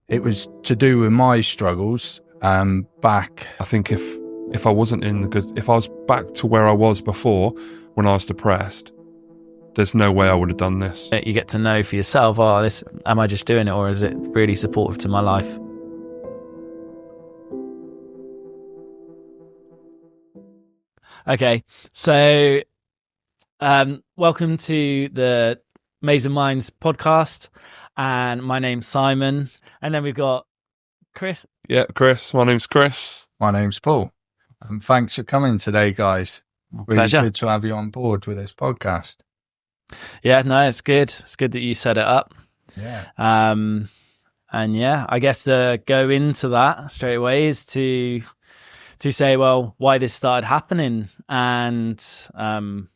It was to do with my struggles back. I think if I wasn't if I was back to where I was before when I was depressed, there's no way I would have done this. You get to know for yourself, am I just doing it, or is it really supportive to my life? Okay, so welcome to the Maze of Minds podcast, and my name's Simon, and then we've got Chris. Yeah, Chris. My name's Chris. My name's Paul. And thanks for coming today, guys. Really Pleasure. good to have you on board with this podcast. Yeah, no, it's good. It's good that you set it up. Yeah. And yeah, I guess to go into that straight away is to say, well, why this started happening. And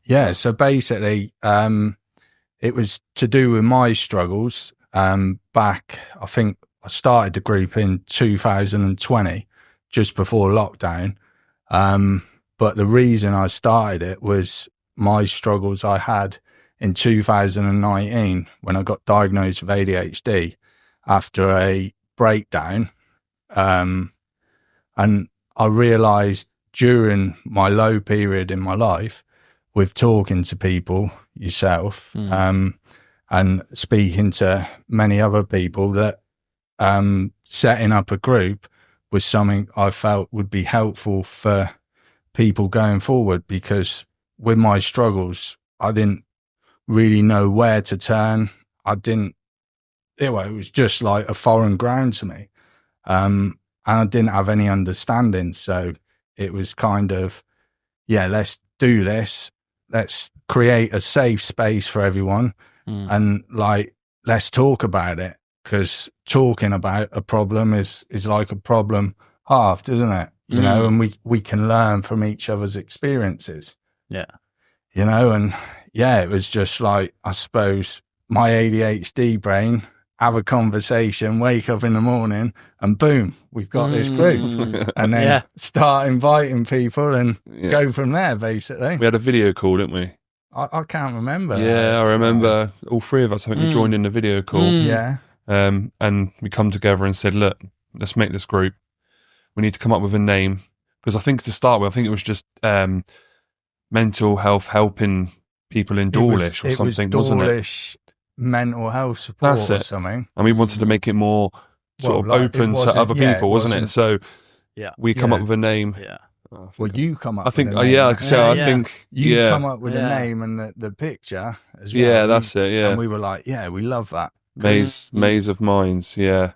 Yeah, so basically, it was to do with my struggles back. I think I started the group in 2020, just before lockdown. But the reason I started it was my struggles I had in 2019 when I got diagnosed with ADHD after a breakdown. And I realised during my low period in my life, with talking to people, yourself, and speaking to many other people, that setting up a group was something I felt would be helpful for people going forward, because with my struggles, I didn't really know where to turn. It was just like a foreign ground to me. And I didn't have any understanding. So it was kind of, yeah, let's do this. Let's create a safe space for everyone. And like, let's talk about it, because talking about a problem is like a problem halved, isn't it? You know, and we can learn from each other's experiences. yeah, You know, and yeah, it was just like, I suppose, my ADHD brain, have a conversation, wake up in the morning, and boom, we've got this group. And then start inviting people and go from there, basically. We had a video call, didn't we? I can't remember. Yeah, I remember all three of us. I think we joined in the video call. Yeah. And we come together and said, look, let's make this group. We need to come up with a name. Because I think to start with, I think it was just mental health helping people in Dawlish or something, wasn't it? Dawlish mental health support That's or it. something. And we wanted to make it more sort of open to other people, wasn't it? So we come up with a name. yeah. Well, you come up I think, with a name. like I say, I think, You come up with a name and the picture as well. Yeah, that's it, yeah. And we were like, yeah, we love that. Maze of Minds, yeah.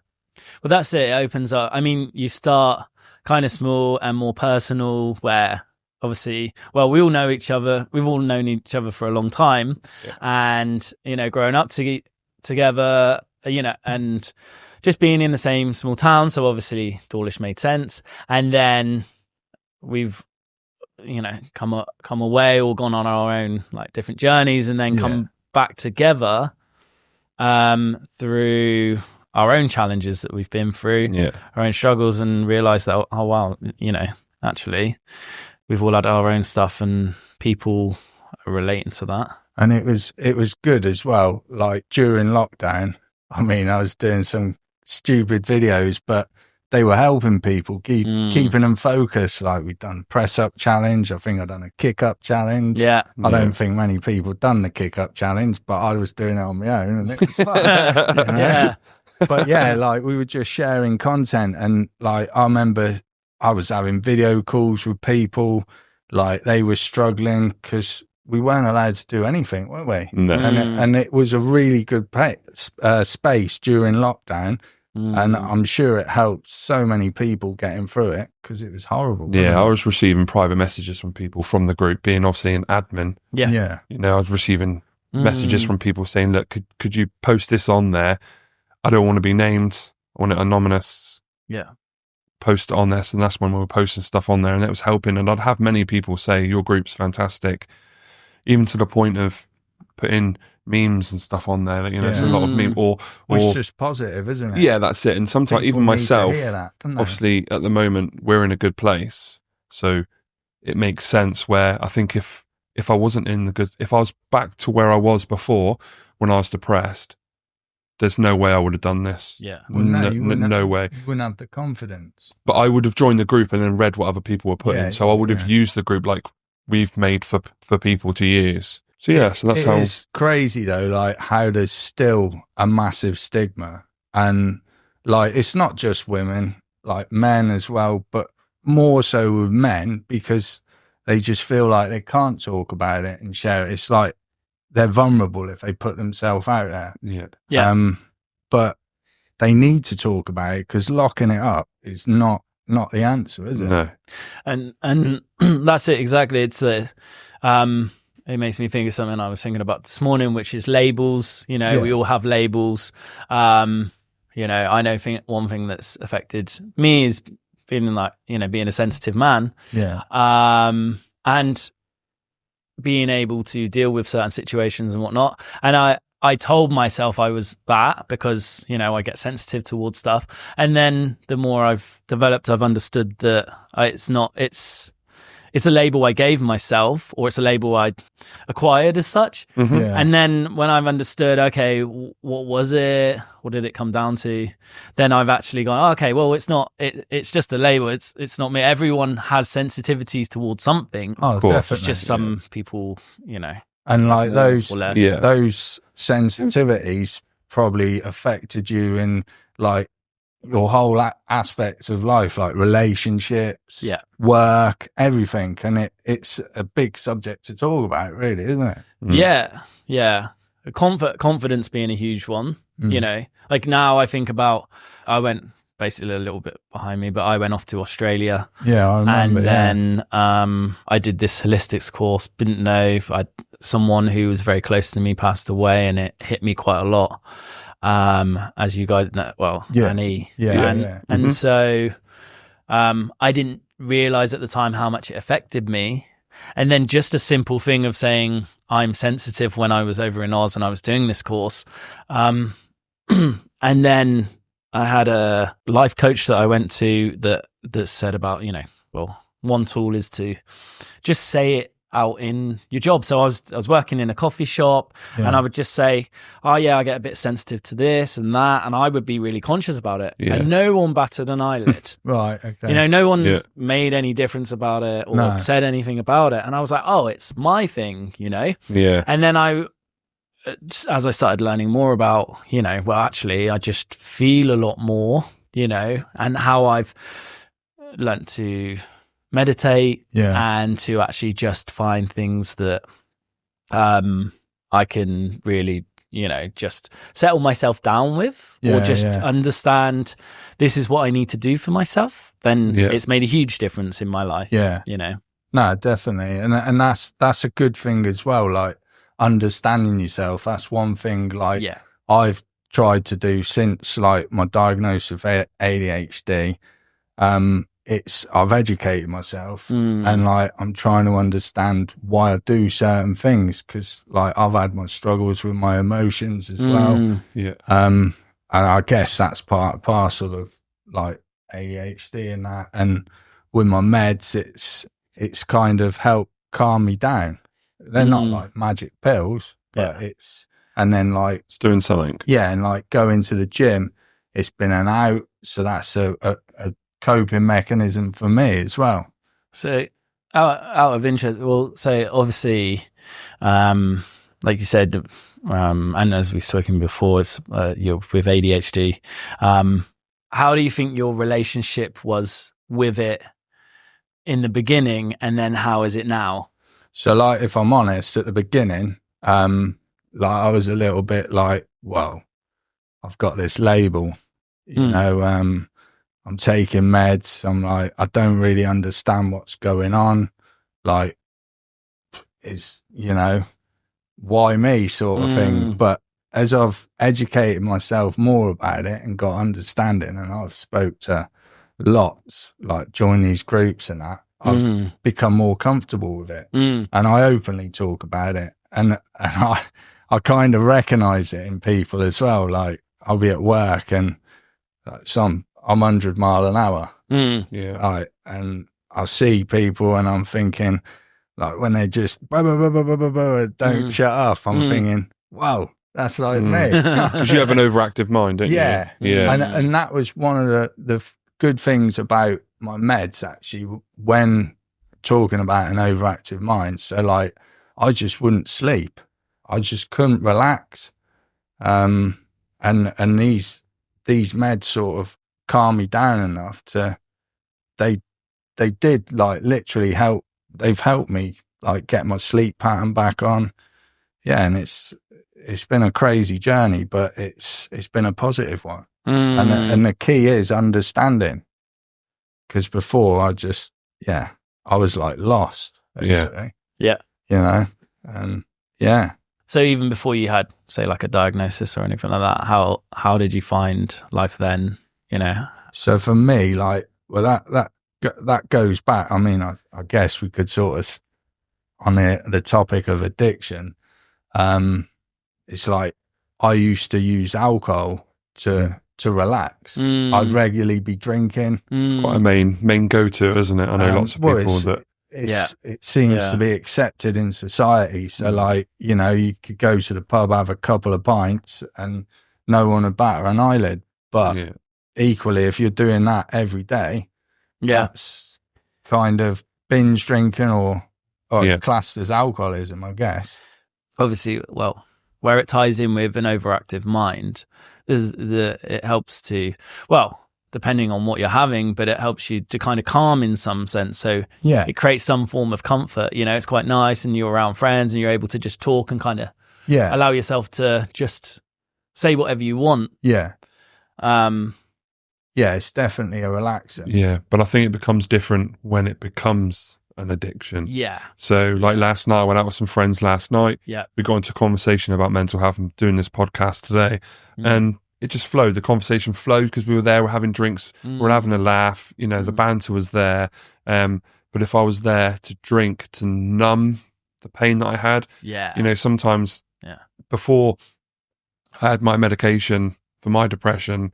Well, that's it. It opens up. I mean, you start kind of small and more personal, where obviously, well, we all know each other. We've all known each other for a long time, and growing up together, and just being in the same small town. So obviously, Dawlish made sense, and then we've come away or gone on our own like different journeys, and then come back together through our own challenges that we've been through, our own struggles, and realize that, oh wow, actually we've all had our own stuff and people are relating to that. And it was good as well. Like during lockdown, I mean, I was doing some stupid videos, but they were helping people, keeping them focused. Like we've done press up challenge. I think I've done a kick up challenge. I don't think many people done the kick up challenge, but I was doing it on my own and it was fun. But yeah, like we were just sharing content, and like I remember I was having video calls with people, like they were struggling because we weren't allowed to do anything, were we? No. And it was a really good space during lockdown. And I'm sure it helped so many people getting through it, because it was horrible. Yeah, I was receiving private messages from people from the group, being obviously an admin. Yeah. I was receiving messages from people saying, look, could you post this on there? I don't want to be named. I want it anonymous. Yeah. Post it on this. And that's when we were posting stuff on there, and it was helping. And I'd have many people say, your group's fantastic, even to the point of putting memes and stuff on there. There's a lot of memes. It's just positive, isn't it? Yeah, that's it. And sometimes people even myself, need to hear that, don't they? obviously at the moment we're in a good place. So it makes sense where I think if I wasn't if I was back to where I was before when I was depressed, there's no way I would have done this. Yeah. Well, no, you No way. You wouldn't have the confidence. But I would have joined the group and then read what other people were putting. Yeah, So I would have used the group like we've made for people to use. So yeah, so that's how. It's crazy though, like how there's still a massive stigma, and like it's not just women, like men as well, but more so with men because they just feel like they can't talk about it and share it. It's like they're vulnerable if they put themselves out there. Yeah. Yeah. But they need to talk about it because locking it up is not the answer, is it? No. And that's it exactly. It's it makes me think of something I was thinking about this morning, which is labels. You know, we all have labels. You know, I know one thing that's affected me is feeling like, you know, being a sensitive man. Yeah. And being able to deal with certain situations and whatnot. And I told myself I was that because, you know, I get sensitive towards stuff. And then the more I've developed, I've understood that it's a label I gave myself, or it's a label I acquired as such. Mm-hmm. Yeah. And then when I've understood, okay, what was it? What did it come down to? Then I've actually gone, okay, well, it's not. It's just a label. It's not me. Everyone has sensitivities towards something. Oh, course. definitely. It's just some people, you know. And like those sensitivities probably affected you in like your whole aspects of life, like relationships, work, everything. And it's a big subject to talk about, really, isn't it? Mm. Yeah. Confidence being a huge one, you know, like now I think about, I went basically a little bit behind me, but I went off to Australia. Yeah, I remember. And then I did this holistics course, didn't know, someone who was very close to me passed away, and it hit me quite a lot. As you guys know, Annie. And so I didn't realize at the time how much it affected me. And then just a simple thing of saying I'm sensitive when I was over in Oz and I was doing this course. And then I had a life coach that I went to that said about, you know, well, one tool is to just say it out in your job. So I was working in a coffee shop, and I would just say, oh yeah, I get a bit sensitive to this and that, and I would be really conscious about it. And no one batted an eyelid. Right, okay. You know, no one made any difference about it or said anything about it. And I was like, oh, it's my thing, you know? Yeah. And then as I started learning more about, you know, well, actually, I just feel a lot more, you know, and how I've learned to meditate and to actually just find things that I can really, you know, just settle myself down with or just understand this is what I need to do for myself, then it's made a huge difference in my life. Yeah. You know? No, definitely. And that's a good thing as well. Like understanding yourself. That's one thing like I've tried to do since like my diagnosis of ADHD. I've educated myself and like I'm trying to understand why I do certain things, because like I've had my struggles with my emotions as well. And I guess that's part and parcel of like ADHD and that. And with my meds, it's kind of helped calm me down. They're not like magic pills, but and then like it's doing something. Yeah, and like going to the gym, it's been an out, so that's a coping mechanism for me as well. So out of interest, well, so obviously like you said, and as we've spoken before, it's you're with ADHD. How do you think your relationship was with it in the beginning, and then how is it now? So like, if I'm honest, at the beginning, like I was a little bit like, well, I've got this label, you know, I'm taking meds. I'm like, I don't really understand what's going on. Like, you know, why me sort of thing. But as I've educated myself more about it and got understanding, and I've spoke to lots, like join these groups and that, I've become more comfortable with it. And I openly talk about it. And I kind of recognize it in people as well. Like I'll be at work and like I'm 100 mile an hour. Right. And I see people and I'm thinking, like, when they just don't shut up, I'm thinking, wow, That's like me. Because you have an overactive mind, don't Yeah. you? Yeah. And that was one of the good things about my meds, actually, when talking about an overactive mind. So, like, I just wouldn't sleep. I just couldn't relax. And these meds sort of calm me down enough to, they did, like, literally help. They've helped me, like, get my sleep pattern back on. Yeah. And it's been a crazy journey, but it's been a positive one. And the key is understanding. Because before I was like lost, basically. Yeah. You know, and yeah. So even before you had, say, like a diagnosis or anything like that, how did you find life then? You know. So for me, like, well, that goes back. I mean, I guess we could sort of on the topic of addiction. It's like I used to use alcohol to relax. I'd regularly be drinking. Quite a main go-to, isn't it? I know lots of people that. It seems to be accepted in society. So, like, you know, you could go to the pub, have a couple of pints, and no one would batter an eyelid. But equally, if you're doing that every day, that's kind of binge drinking or classed as alcoholism, I guess. Obviously, well, where it ties in with an overactive mind, it helps to, well, depending on what you're having, but it helps you to kind of calm in some sense. So it creates some form of comfort. You know, it's quite nice, and you're around friends and you're able to just talk and kind of allow yourself to just say whatever you want. Yeah, it's definitely a relaxer. Yeah, but I think it becomes different when it becomes an addiction. Yeah. So, like last night, I went out with some friends last night. Yeah. We got into a conversation about mental health and doing this podcast today. And it just flowed. The conversation flowed because we were there, we're having drinks, we're having a laugh, you know, the banter was there. But if I was there to drink to numb the pain that I had, you know, sometimes before I had my medication for my depression,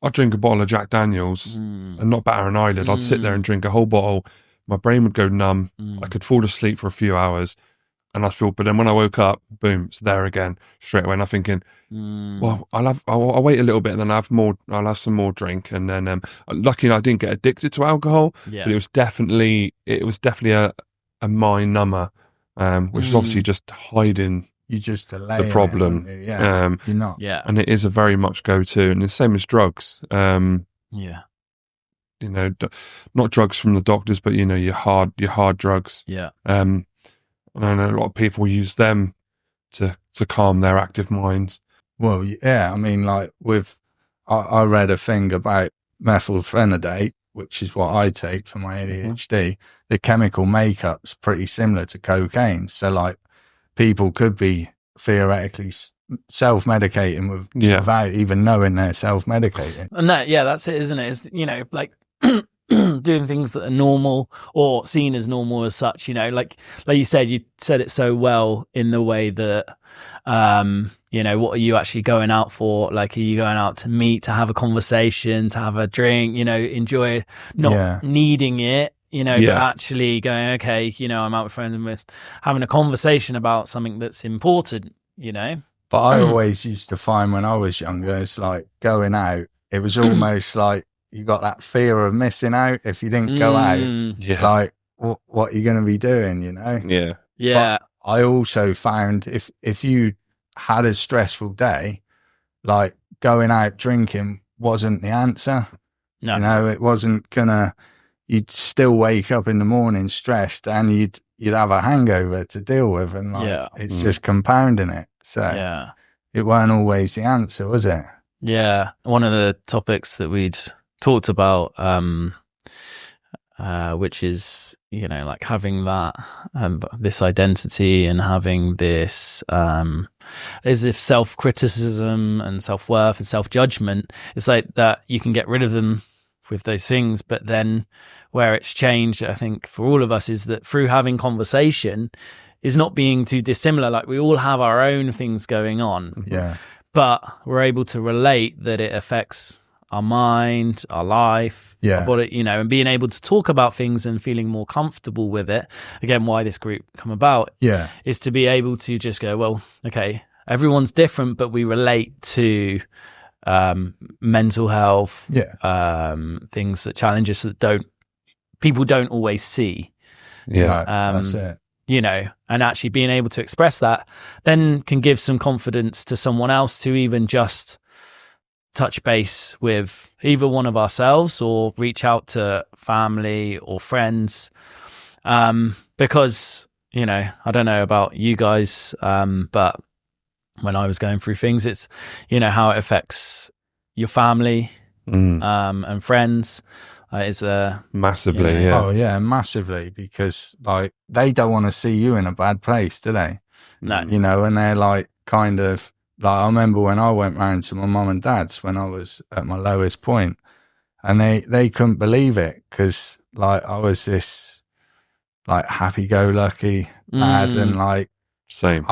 I'd drink a bottle of Jack Daniels and not batter an eyelid. I'd sit there and drink a whole bottle. My brain would go numb. I could fall asleep for a few hours. And I feel, but then when I woke up, boom, it's there again straight away. And I'm thinking, well, I'll wait a little bit and then I'll have some more drink. And then, luckily I didn't get addicted to alcohol, but it was definitely a mind number, which is obviously just hiding You just delay the problem. You're not. Yeah. And it is a very much go-to, and the same as drugs. You know, not drugs from the doctors, but you know, your hard drugs. Yeah. And I know a lot of people use them to calm their active minds. Well, yeah, I mean, like I read a thing about methylphenidate, which is what I take for my ADHD. The chemical makeup's pretty similar to cocaine. So, like, people could be theoretically self-medicating without even knowing they're self-medicating. And that's it, isn't it? It's, you know, like doing things that are normal or seen as normal as such, you know, like you said it so well in the way that, you know, what are you actually going out for? Like, are you going out to meet, to have a conversation, to have a drink, you know, enjoy not needing it, you know, but actually going, okay, you know, I'm out with friends and with having a conversation about something that's important, you know? But I always used to find when I was younger, it's like going out, it was almost like you got that fear of missing out if you didn't go out. Like, what are you going to be doing, you know? Yeah. Yeah. But I also found if you had a stressful day, like going out drinking wasn't the answer. No. You know, it wasn't gonna, you'd still wake up in the morning stressed and you'd have a hangover to deal with, and like, it's just compounding it. So it weren't always the answer, was it? Yeah. One of the topics that we'd talked about, which is, you know, like having that, this identity and having this, as if self-criticism and self-worth and self-judgment, it's like that you can get rid of them with those things. But then where it's changed, I think, for all of us, is that through having conversation is not being too dissimilar. Like, we all have our own things going on. Yeah. But we're able to relate that it affects our mind, our life, our body, you know, and being able to talk about things and feeling more comfortable with it. Again, why this group come about is to be able to just go, well, okay, everyone's different, but we relate to mental health, things that challenges that people don't always see. No, that's it. You know, and actually being able to express that then can give some confidence to someone else to even just touch base with either one of ourselves or reach out to family or friends. Because, you know, I don't know about you guys, but when I was going through things, it's, you know, how it affects your family and friends. Is massively, you know, Oh yeah, massively, because like they don't want to see you in a bad place, do they? No. You know, and they're like kind of like, I remember when I went round to my mum and dad's when I was at my lowest point, and they couldn't believe it because like I was this like happy-go-lucky lad, and like same,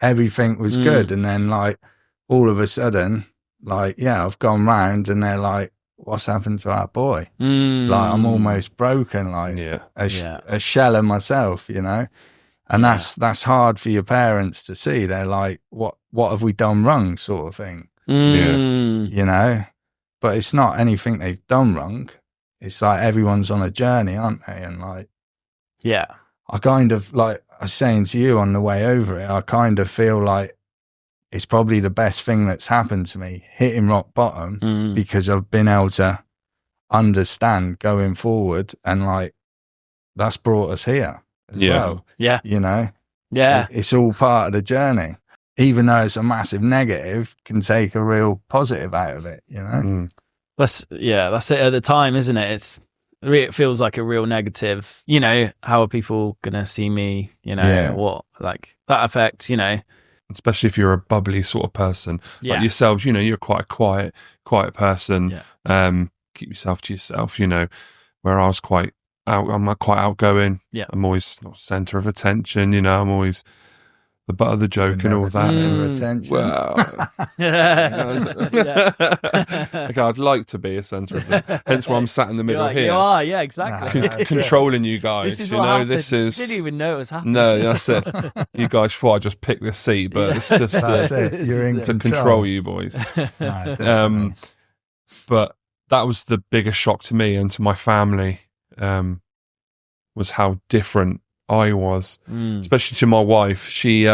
everything was good, and then like all of a sudden, like I've gone round, and they're like, what's happened to our boy? Like I'm almost broken, like a shell of myself, you know. And that's hard for your parents to see. They're like, what have we done wrong, sort of thing. You know. But it's not anything they've done wrong. It's like everyone's on a journey, aren't they? And like, I kind of, like I was saying to you on the way over it, I kind of feel like it's probably the best thing that's happened to me, hitting rock bottom, because I've been able to understand going forward, and like that's brought us here as well. Yeah. You know? Yeah. It's all part of the journey. Even though it's a massive negative, can take a real positive out of it, you know? That's it at the time, isn't it? It feels like a real negative, you know, how are people going to see me, you know, what, like that effect, you know. Especially if you're a bubbly sort of person like yourselves, you know, you're quite a quiet person. Keep yourself to yourself, you know, where I was I'm quite outgoing. I'm always center of attention, you know, I'm always the butt of the joke and all that. Attention. Well, like I'd like to be a centre of the, hence why I'm sat in the middle here. You are, exactly. Controlling you guys. This is you what know, happened. this is. You didn't even know it was happening. No, that's it. You guys thought I just picked this seat, but it's just You're in to control you boys. But that was the biggest shock to me and to my family, was how different I was, especially to my wife. She,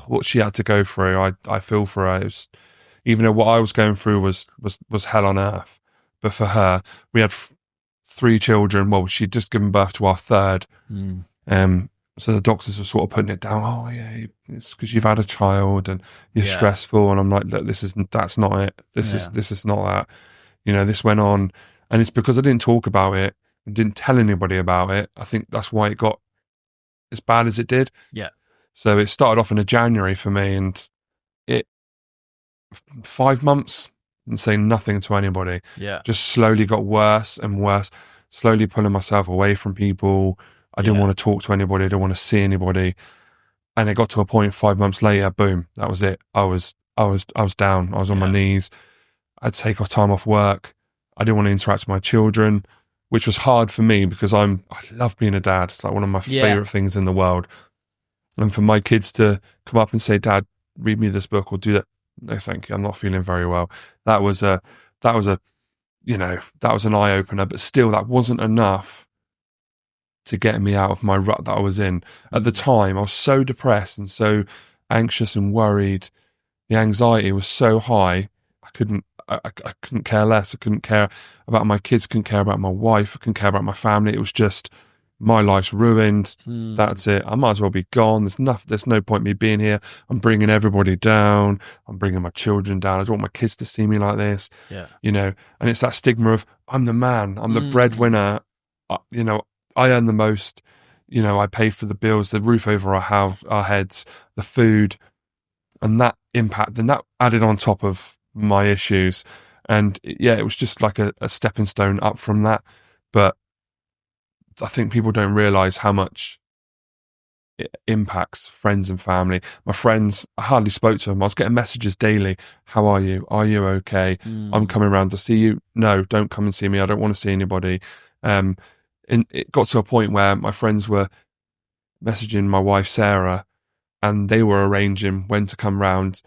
what she had to go through, I feel for her. It was, even though what I was going through was hell on earth, but for her, we had 3 children. Well, she'd just given birth to our 3rd. So the doctors were sort of putting it down. Oh yeah, it's because you've had a child and you're stressful. And I'm like, look, that's not it. This is not that. You know, this went on, and it's because I didn't talk about it. Didn't tell anybody about it. I think that's why it got as bad as it did. So it started off in January for me, and it 5 months and saying nothing to anybody. Just slowly got worse and worse, slowly pulling myself away from people. I didn't want to talk to anybody. I didn't want to see anybody. And it got to a point 5 months later, boom, that was it. I was down. I was on my knees. I'd take off time off work. I didn't want to interact with my children, which was hard for me because I love being a dad. It's like one of my favorite things in the world. And for my kids to come up and say, Dad, read me this book or do that. No, thank you. I'm not feeling very well. That was an eye opener, but still that wasn't enough to get me out of my rut that I was in. At the time, I was so depressed and so anxious and worried. The anxiety was so high. I couldn't care less. I couldn't care about my kids, couldn't care about my wife, I couldn't care about my family. It was just, my life's ruined. That's it. I might as well be gone. There's no point me being here. I'm bringing everybody down. I'm bringing my children down. I don't want my kids to see me like this. You know, and it's that stigma of, I'm the man, I'm the breadwinner. You know, I earn the most. You know, I pay for the bills, the roof over our heads, the food, and that impact, and that added on top of my issues. And it was just like a stepping stone up from that. But I think people don't realize how much it impacts friends and family. My friends, I hardly spoke to them. I was getting messages daily. How are you? Are you okay? I'm coming around to see you. No, don't come and see me. I don't want to see anybody. And it got to a point where my friends were messaging my wife, Sarah, and they were arranging when to come round,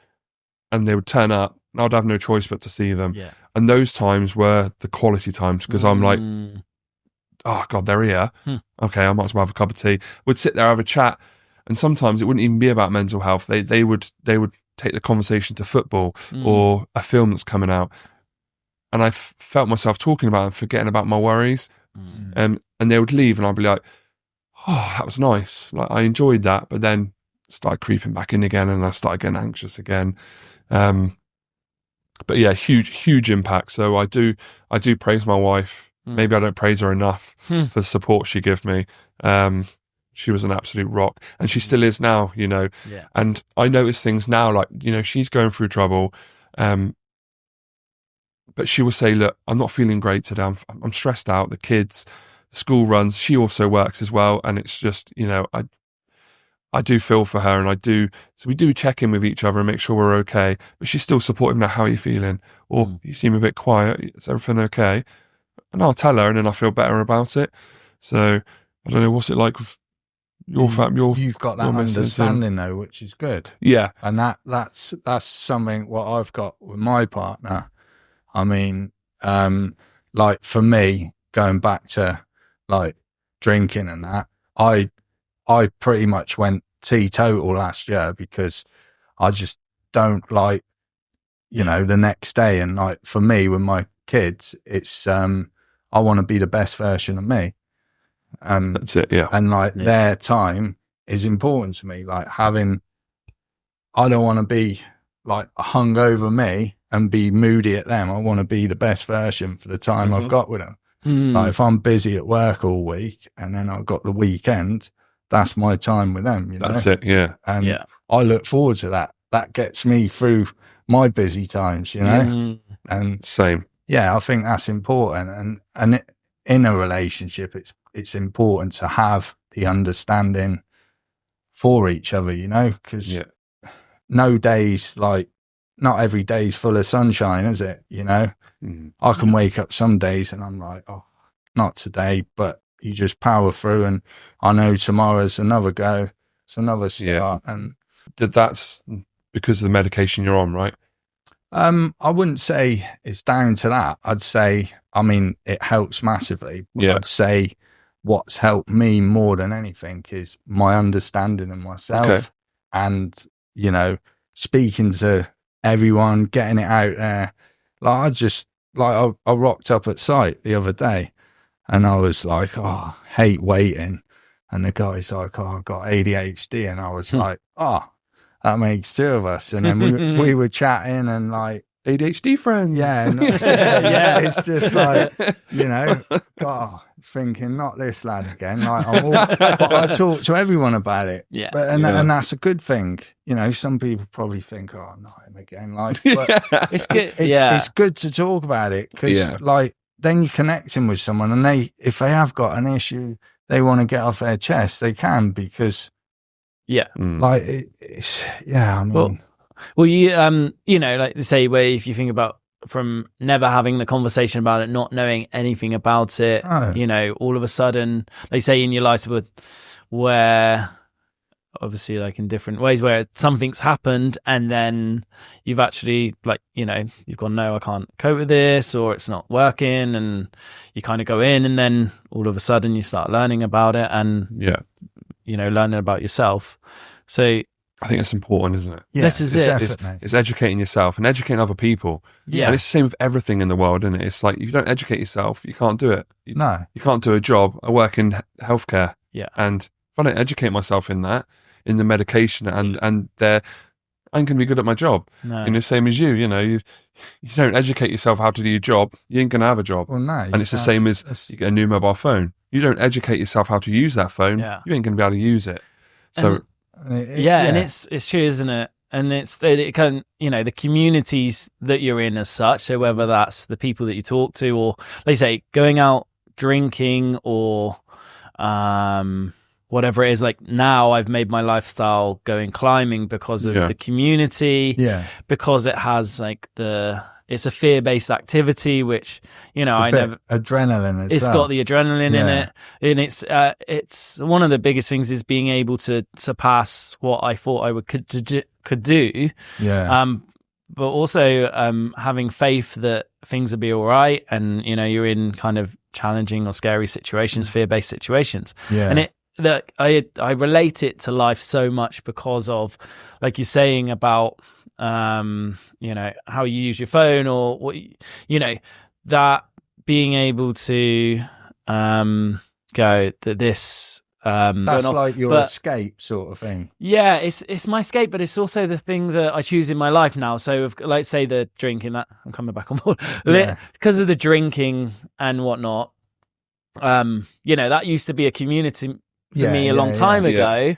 and they would turn up, and I'd have no choice but to see them. Yeah. And those times were the quality times, because I'm like, oh God, they're here. Okay, I might as well have a cup of tea. We'd sit there, have a chat, and sometimes it wouldn't even be about mental health. They would take the conversation to football or a film that's coming out, and I felt myself talking about it and forgetting about my worries. And they would leave, and I'd be like, oh, that was nice. Like, I enjoyed that, but then started creeping back in again, and I started getting anxious again. But yeah, huge impact. So I do praise my wife. Maybe I don't praise her enough for the support she gave me. She was an absolute rock, and she still is now, you know. Yeah. And I notice things now, like, you know, she's going through trouble, but she will say, look, I'm not feeling great today. I'm stressed out. The kids, school runs. She also works as well, and it's just, you know, I do feel for her, and so we do check in with each other and make sure we're okay. But she's still supportive now. How are you feeling? Or you seem a bit quiet. Is everything okay? And I'll tell her, and then I feel better about it. So I don't know, what's it like with your You've got that understanding though, which is good. Yeah. And that's something what I've got with my partner. I mean, like for me, going back to like drinking and that, I pretty much went teetotal last year because I just don't like, you know, the next day. And like for me, with my kids, it's I want to be the best version of me. That's it, yeah. And like their time is important to me. Like I don't want to be like hungover me and be moody at them. I want to be the best version for the time I've got with them. Like if I'm busy at work all week and then I've got the weekend, that's my time with them. You know? That's it, yeah. And I look forward to that. That gets me through my busy times, you know? And same. Yeah, I think that's important. And in a relationship, it's important to have the understanding for each other, you know, because no days, like not every day's full of sunshine, is it? You know, I can wake up some days and I'm like, oh, not today, but you just power through, and I know tomorrow's another go, it's another start. And that's because of the medication you're on, right? I wouldn't say it's down to that. I'd say, I mean, it helps massively. But I'd say what's helped me more than anything is my understanding of myself and, you know, speaking to everyone, getting it out there. Like I rocked up at site the other day and I was like, oh, I hate waiting. And the guy's like, oh, I've got ADHD. And I was like, oh, that makes two of us. And then we were chatting and like, ADHD friends. Yeah. And it's just like, you know, God, thinking not this lad again. Like but I talk to everyone about it. Yeah. And that's a good thing. You know, some people probably think, oh, not him again. Like, but it's good. It's good to talk about it because like then you're connecting with someone and if they have got an issue they want to get off their chest, they can, because like it's I mean, well, you know, like say where if you think about from never having the conversation about it, not knowing anything about it, you know, all of a sudden, like say in your life where obviously like in different ways where something's happened and then you've actually like, you know, you've gone, no, I can't cope with this, or it's not working, and you kind of go in and then all of a sudden you start learning about it and you know, learning about yourself. So I think that's important, isn't it? Yeah, this is it. It's educating yourself and educating other people. Yeah. And it's the same with everything in the world, isn't it? It's like, if you don't educate yourself, you can't do it. You can't do a job. I work in healthcare. Yeah. And if I don't educate myself in that, in the medication and I'm going to be good at my job. No. You know, same as you know, you don't educate yourself how to do your job, you ain't going to have a job. Well, no. And it's the same as you get a new mobile phone. You don't educate yourself how to use that phone, you ain't going to be able to use it. So... and it's true, isn't it? And it can, you know, the communities that you're in as such. So whether that's the people that you talk to, or like say going out drinking, or whatever it is. Like now, I've made my lifestyle going climbing because of the community. Yeah, because it has like the it's a fear-based activity, which, you know, adrenaline as it's well. got the adrenaline in it. And it's one of the biggest things is being able to surpass what I thought I could do. Yeah. But also having faith that things will be all right, and you know you're in kind of challenging or scary situations, fear-based situations. Yeah. And I relate it to life so much because of, like you're saying about you know, how you use your phone, or what you know, that being able to go that this. That's like your escape sort of thing. Yeah, it's my escape, but it's also the thing that I choose in my life now. So, like, say the drinking, that I'm coming back on board because of the drinking and whatnot. You know, that used to be a community for me a long time ago.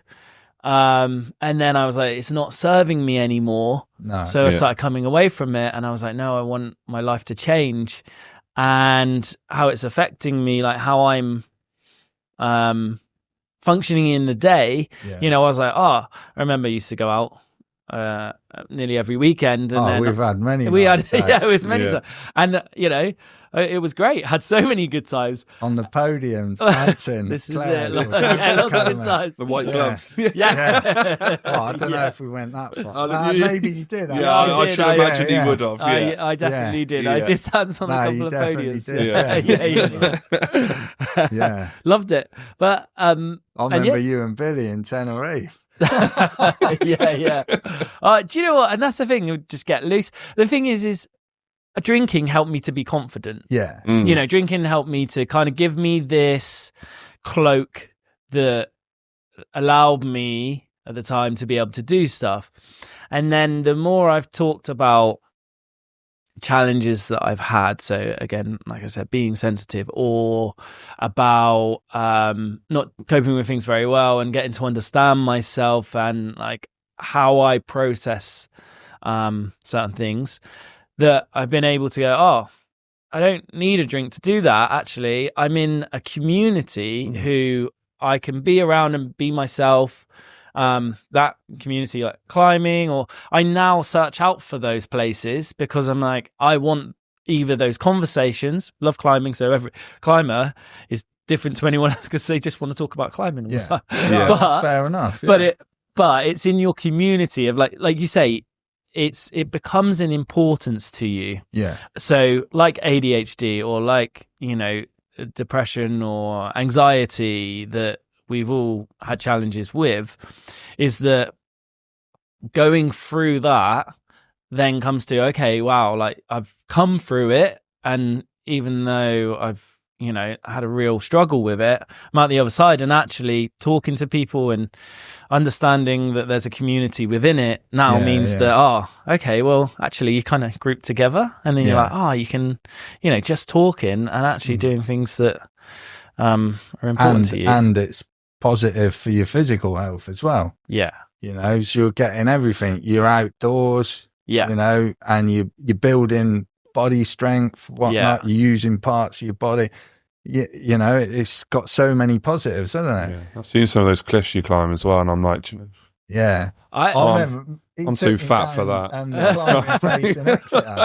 And then I was like, it's not serving me anymore. No. So I started coming away from it, and I was like, no, I want my life to change, and how it's affecting me, like how I'm functioning in the day. You know, I was like, I remember I used to go out nearly every weekend, and then we've had many. It was many times, and you know, it was great. Had so many good times on the podiums, dancing. This is it. Lots of good times. The white gloves. Yeah. I don't know if we went that far. Maybe you did. Yeah, I should imagine you would have. I definitely did. I did dance on a couple of podiums. Did. Yeah. Loved it. But I remember you and Billy in Tenerife. Yeah. Do you know what? And that's the thing. You just get loose. The thing is drinking helped me to be confident. Yeah. You know, drinking helped me to kind of give me this cloak that allowed me at the time to be able to do stuff. And then the more I've talked about challenges that I've had, so again, like I said, being sensitive, or about not coping with things very well and getting to understand myself and like how I process certain things, that I've been able to go, I don't need a drink to do that. Actually, I'm in a community who I can be around and be myself. That community, like climbing, or I now search out for those places because I'm like, I want either those conversations. Love climbing, so every climber is different to anyone else because they just want to talk about climbing all the time. That's fair enough. But it's in your community of like you say, it becomes an importance to you. Yeah. So like ADHD, or like, you know, depression or anxiety that we've all had challenges with, is that going through that then comes to, okay, wow, like I've come through it, and even though I've, you know, had a real struggle with it, I'm at the other side, and actually talking to people and understanding that there's a community within it now means that, okay, well, actually you kind of group together, and then you're like, you can, you know, just talking and actually doing things that are important to you. And it's positive for your physical health as well. Yeah. You know, so you're getting everything. You're outdoors, you know, and you're building body strength, whatnot. You're using parts of your body. You know, it's got so many positives, hasn't it? Yeah. I've seen some of those cliffs you climb as well, and I'm like, you know, I'm too fat for that.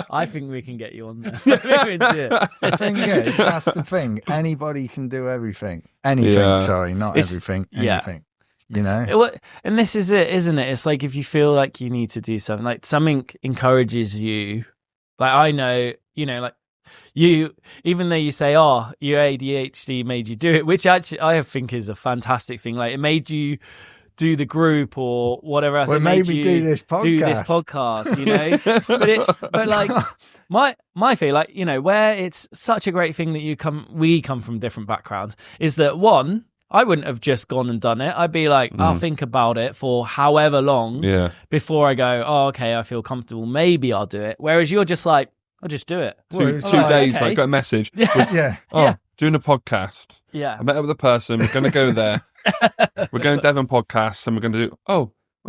I think we can get you on there. The thing is, that's the thing. Anybody can do everything. Anything, sorry, not everything. Anything. You know? And this is it, isn't it? It's like if you feel like you need to do something, like something encourages you. Like I know, you know, like you, even though you say, your ADHD made you do it, which actually I think is a fantastic thing. Like it made you do the group or whatever else. Well, maybe do this podcast, you know. but like my feel, like, you know, where it's such a great thing that we come from different backgrounds, is that one, I wouldn't have just gone and done it. I'd be like, I'll think about it for however long before I go, okay, I feel comfortable, maybe I'll do it. Whereas you're just like, I'll just do it. Two days, okay. I got a message. Doing a podcast. Yeah. I met up with a person. We're going to go there. We're going to Devon Podcasts, and we're going to do,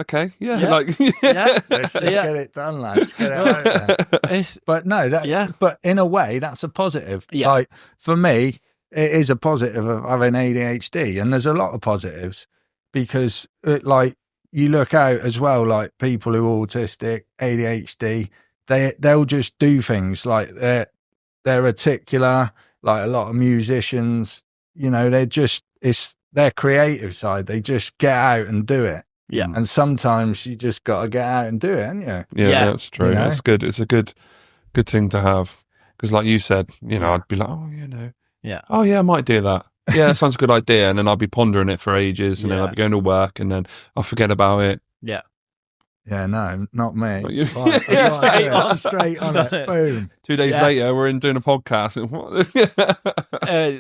okay. Yeah. Let's just get it done, lads. Get it out there. But no, but in a way, that's a positive. Yeah. Like for me, it is a positive of having ADHD, and there's a lot of positives because like you look out as well, like people who are autistic, ADHD, they'll just do things like they're articulate, like a lot of musicians, it's their creative side. They just get out and do it. Yeah. And sometimes you just got to get out and do it, haven't you? Yeah, that's true. You know? That's good. It's a good thing to have. Because like you said, I'd be like, oh yeah, I might do that. Yeah, that sounds a good idea. And then I'll be pondering it for ages, and then I'll be going to work, and then I'll forget about it. Yeah. Yeah, no, not me. Right, straight on it. Boom. 2 days later, we're in doing a podcast.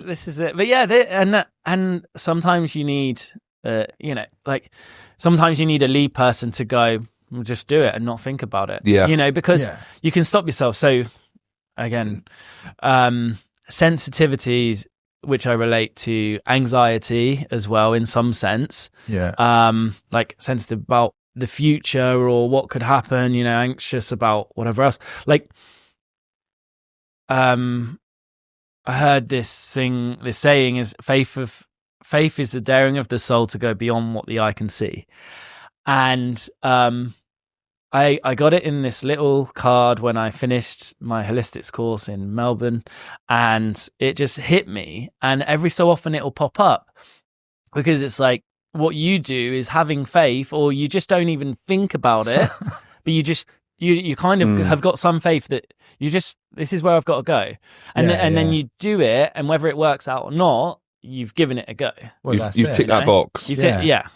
This is it. But yeah, and sometimes you need, sometimes you need a lead person to go, well, just do it and not think about it. Yeah. Because you can stop yourself. So again, sensitivities, which I relate to anxiety as well in some sense. Yeah. Like sensitive about the future or what could happen, anxious about whatever else. Like, I heard this saying is faith is the daring of the soul to go beyond what the eye can see. And I got it in this little card when I finished my holistics course in Melbourne, and it just hit me. And every so often it'll pop up, because it's like, what you do is having faith, or you just don't even think about it, but you kind of have got some faith that this is where I've got to go. And then you do it, and whether it works out or not, you've given it a go. Well, you've ticked that box. Yeah,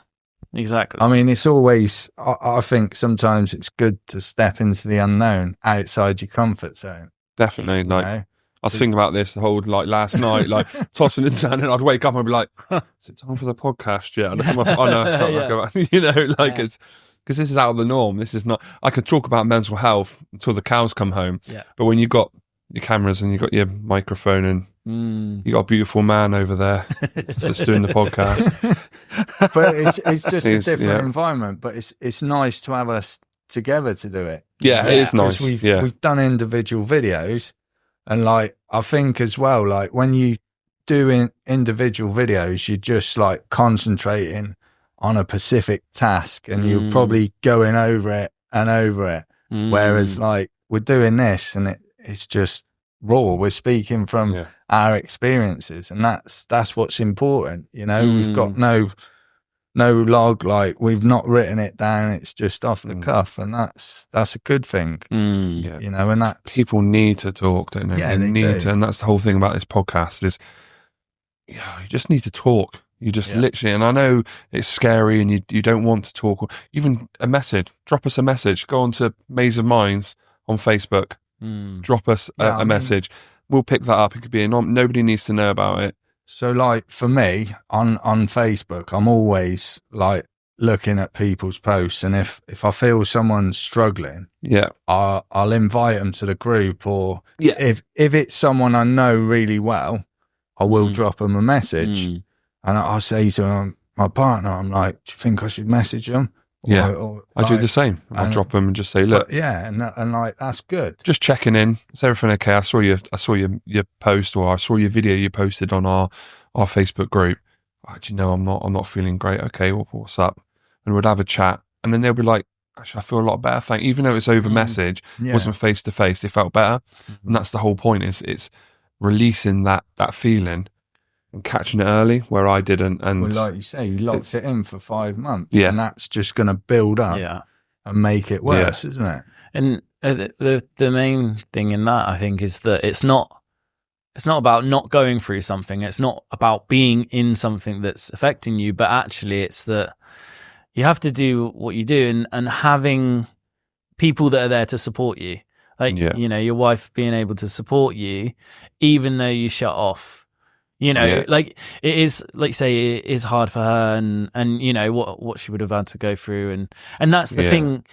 exactly. I mean, it's always, I think sometimes it's good to step into the unknown outside your comfort zone. Definitely. Like, I was thinking about this the whole, last night, tossing and turning. I'd wake up and I'd be like, is it time for the podcast yet? And I'd come up, oh no, sorry, I'll go back. It's because this is out of the norm. This is not, I could talk about mental health until the cows come home. Yeah. But when you've got your cameras and you've got your microphone and you got a beautiful man over there that's doing the podcast. But it's just a different environment, but it's nice to have us together to do it. Yeah, it is nice. We've done individual videos. And I think as well, when you do individual videos, you're just concentrating on a specific task, and you're probably going over it and over it. Whereas we're doing this, and it's just raw. We're speaking from our experiences, and that's what's important. We've got no log, we've not written it down. It's just off the cuff, and that's a good thing. And that's, people need to talk, don't they? Yeah, they need do. to, and that's the whole thing about this podcast is, you just need to talk. You just literally, and I know it's scary, and you don't want to talk, or even a message. Drop us a message. Go on to Maze of Minds on Facebook. Drop us a message. We'll pick that up. It could be nobody needs to know about it. So for me on Facebook, I'm always looking at people's posts, and if I feel someone's struggling, I'll invite them to the group, or if it's someone I know really well, I will drop them a message, and I'll say to my partner, I'm like, do you think I should message them? I do the same. I'll drop them and just say, look, and that's good. Just checking in. Is everything okay? I saw your post, or I saw your video you posted on our Facebook group. Oh, do you know, I'm not feeling great. Okay, what's up? And we'd have a chat, and then they'll be like, actually, I feel a lot better. Even though it's over message, wasn't face to face, it felt better. And that's the whole point. It's releasing that feeling and catching it early, where I didn't. And like you say, you locked it in for 5 months, and that's just going to build up and make it worse, isn't it? And the main thing in that, I think, is that it's not about not going through something. It's not about being in something that's affecting you, but actually it's that you have to do what you do, and having people that are there to support you. Your wife being able to support you, even though you shut off. It is, like you say, it is hard for her, and what she would have had to go through, and that's the thing.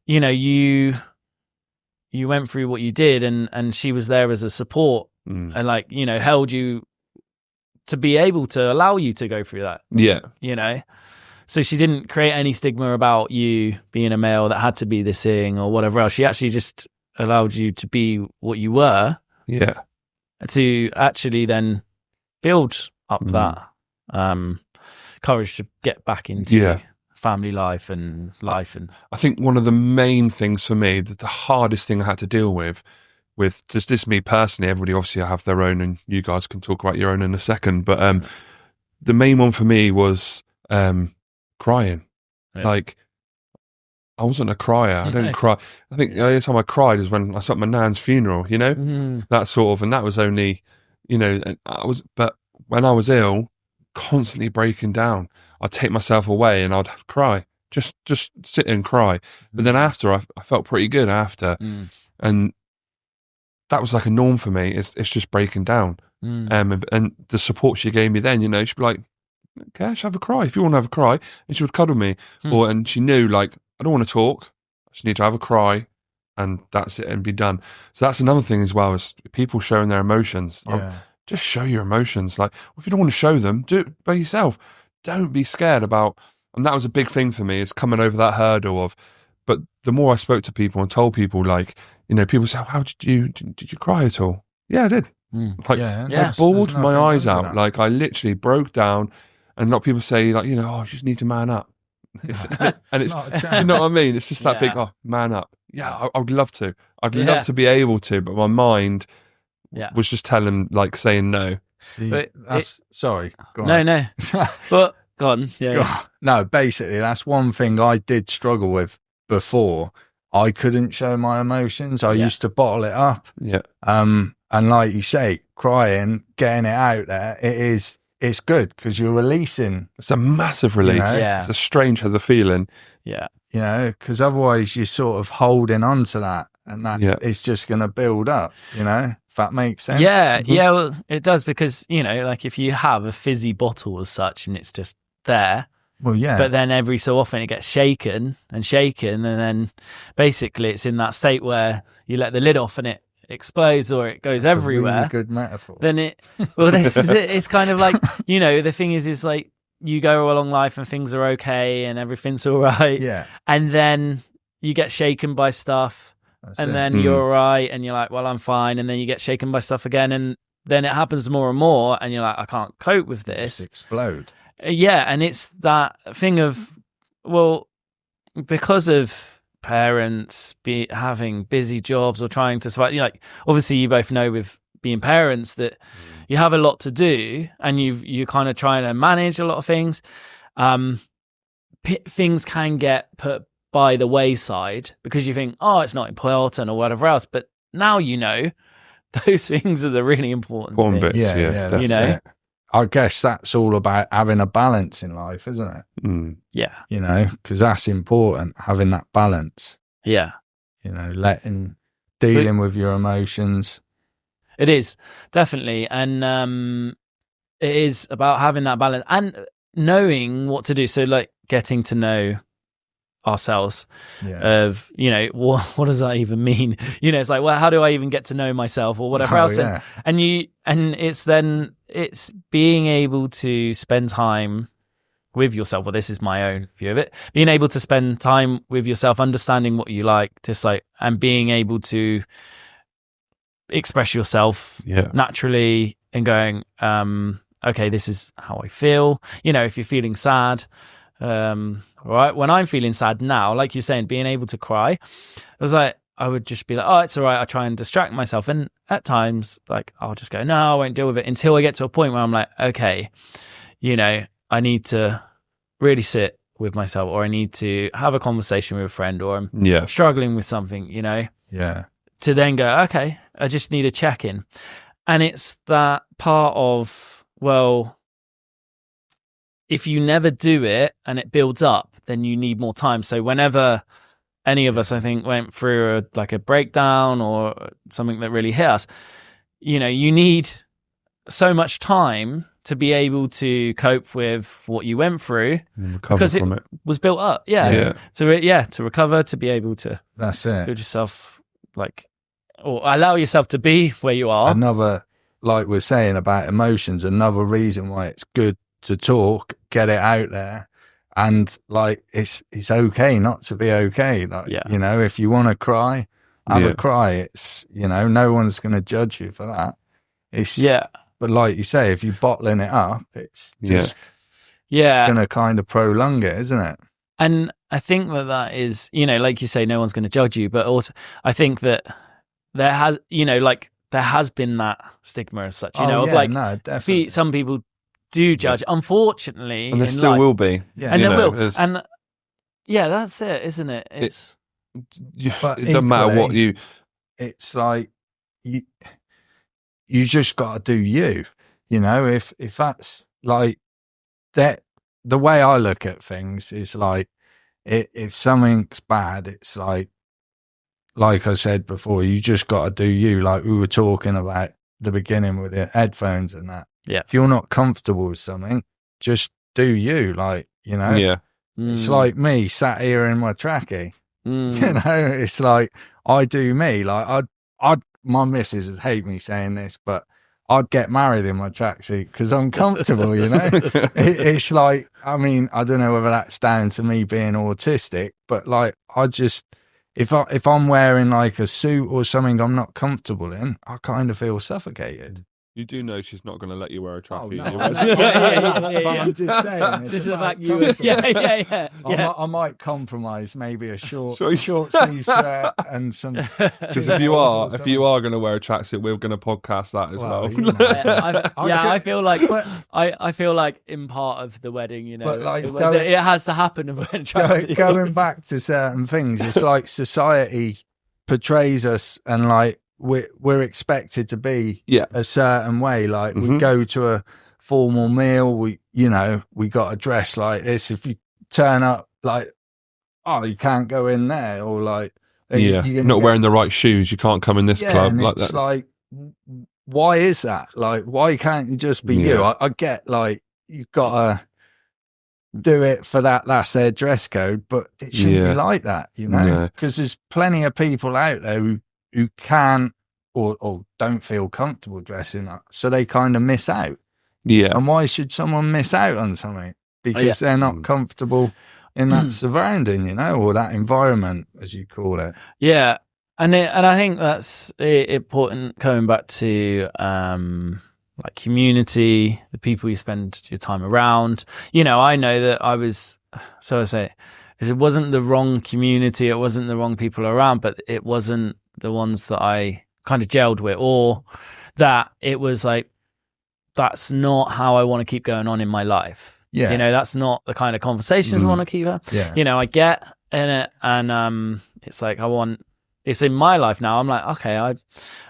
You went through what you did, and she was there as a support, and held you to be able to allow you to go through that. So she didn't create any stigma about you being a male that had to be this thing or whatever else. She actually just allowed you to be what you were. To actually then build up that courage to get back into family life and life. And I think one of the main things for me, that the hardest thing I had to deal with just this me personally, everybody obviously have their own, and you guys can talk about your own in a second, but the main one for me was crying. Yeah. Like, I wasn't a crier. I don't cry. I think the only time I cried is when I was at my nan's funeral, you know, that sort of, and that was only, you know, and but when I was ill, constantly breaking down, I'd take myself away and I'd cry, just sit and cry. But then after, I felt pretty good after, and that was like a norm for me. It's just breaking down, and the support she gave me then, you know, she'd be like, "Okay, let's have a cry. If you want to have a cry," and she would cuddle me, and she knew, like, I don't want to talk. I just need to have a cry, and that's it, and be done. So that's another thing as well, is people showing their emotions. Just show your emotions. Like, if you don't want to show them, do it by yourself. Don't be scared about. And that was a big thing for me, is coming over that hurdle of. But the more I spoke to people and told people, like, you know, people say, "How did you cry at all?" Yeah, I did. Like, I bawled my eyes out. Like, I literally broke down. And a lot of people say, like, you know, "Oh, you just need to man up." And it's, you know what I mean? It's just that big, man up. Yeah, I would love to. I'd love to be able to, but my mind was just telling, like, saying no. See, But sorry. Go on. No. But go on. No, basically, that's one thing I did struggle with before. I couldn't show my emotions. I used to bottle it up. Yeah. And like you say, crying, getting it out there, it's good because you're releasing. It's a massive release. You know? It's a strange other feeling. Yeah. You know, because otherwise you're sort of holding on to that, and that it's just going to build up, you know, if that makes sense. Yeah, well, it does, because, you know, like, if you have a fizzy bottle as such and it's just there, well, yeah, but then every so often it gets shaken, and then basically it's in that state where you let the lid off and it explodes, or it goes that's everywhere. A really good metaphor. Then this is it. It's kind of like, you know, the thing is like, you go along life and things are okay and everything's all right. Yeah. And then you get shaken by stuff. Then you're all right, and you're like, well, I'm fine. And then you get shaken by stuff again, and then it happens more and more, and you're like, I can't cope with this. Just explode. Yeah, and it's that thing of, well, because of parents having busy jobs or trying to survive, like, obviously you both know with being parents that you have a lot to do, and you're kind of trying to manage a lot of things. Things can get put by the wayside because you think, oh, it's not important or whatever else. But now you know those things are the really important things. Bits, yeah, you know. It. I guess that's all about having a balance in life, isn't it? Yeah. You know, because that's important, having that balance. Yeah. You know, dealing with your emotions. It is, definitely. And it is about having that balance and knowing what to do. So, like, getting to know ourselves of, you know, what does that even mean? You know, it's like, well, how do I even get to know myself or whatever else? Yeah. And it's being able to spend time with yourself. Well, this is my own view of it. Being able to spend time with yourself, understanding what you like, dislike, and being able to express yourself naturally and going, okay, this is how I feel. You know, if you're feeling sad, right, when I'm feeling sad now, like you're saying, being able to cry, it was like, I would just be like, oh, it's all right. I try and distract myself. And at times, like, I'll just go, no, I won't deal with it, until I get to a point where I'm like, okay, you know, I need to really sit with myself, or I need to have a conversation with a friend, or I'm struggling with something, you know? Yeah. To then go, okay, I just need a check-in. And it's that part of, well, if you never do it and it builds up, then you need more time. So whenever any of us, I think, went through a breakdown or something that really hit us, you know, you need so much time to be able to cope with what you went through, because it was built up. To recover, to be able to that's it, build yourself, like, or allow yourself to be where you are. Another, like we're saying about emotions, another reason why it's good to talk, get it out there. And like, it's okay not to be okay. Like, you know, if you want to cry, have a cry. It's, you know, no one's going to judge you for that. It's, but like you say, if you're bottling it up, it's just going to kind of prolong it, isn't it? And I think that is, like you say, no one's going to judge you, but also I think that there has been that stigma as such, of like, no, definitely. some people do judge, unfortunately, and there still will be, and there will, and that's it, isn't it? But it doesn't matter what you. It's like you just got to do you. If that's like that, the way I look at things is like, if something's bad, it's like I said before, you just got to do you. Like we were talking about the beginning with the headphones and that. Yeah. If you're not comfortable with something, just do you. Like, Yeah. It's like me sat here in my trackie. It's like I do me. Like my missus would hate me saying this, but I'd get married in my tracksuit because I'm comfortable. It's like, I mean, I don't know whether that's down to me being autistic, but like I just, if I'm wearing like a suit or something I'm not comfortable in, I kind of feel suffocated. You do know she's not going to let you wear a tracksuit. But I'm just saying. Just the fact you would. Yeah. I might compromise maybe a short sleeve shirt and some. Because if you are going to wear a tracksuit, we're going to podcast that as well. I feel like I feel like in part of the wedding, but like it has to happen of wearing tracksuit. Going back to certain things, it's like society portrays us and like. We're expected to be a certain way. Like we go to a formal meal, we got to dress like this. If you turn up like, oh, you can't go in there, or like, you're not wearing the right shoes, you can't come in this club. And like it's that. like, why is that? Like, why can't you just be you? I get like you've got to do it for that. That's their dress code, but it shouldn't be like that, because there's plenty of people out there who can't or don't feel comfortable dressing up, so they kind of miss out. Yeah. And why should someone miss out on something? Because they're not comfortable in that surrounding, or that environment, as you call it. Yeah. And I think that's important, going back to like community, the people you spend your time around. I know that it wasn't the wrong community, it wasn't the wrong people around, but it wasn't the ones that I kind of gelled with, or that it was like, that's not how I want to keep going on in my life. Yeah. That's not the kind of conversations I want to keep. Yeah. I get in it, and it's like it's in my life now. I'm like, okay, I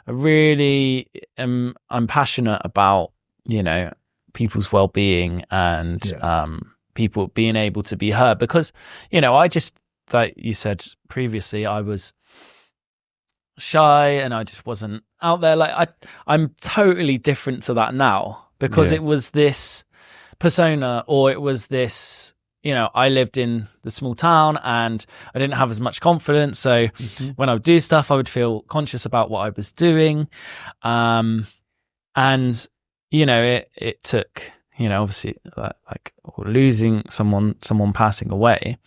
really I'm passionate about, people's well-being and people being able to be heard, because, I just, like you said previously, I was shy and I just wasn't out there. Like I'm totally different to that now, because it was this persona, or it was this, I lived in the small town and I didn't have as much confidence. So when I would do stuff, I would feel conscious about what I was doing. And, it took, obviously like losing someone passing away,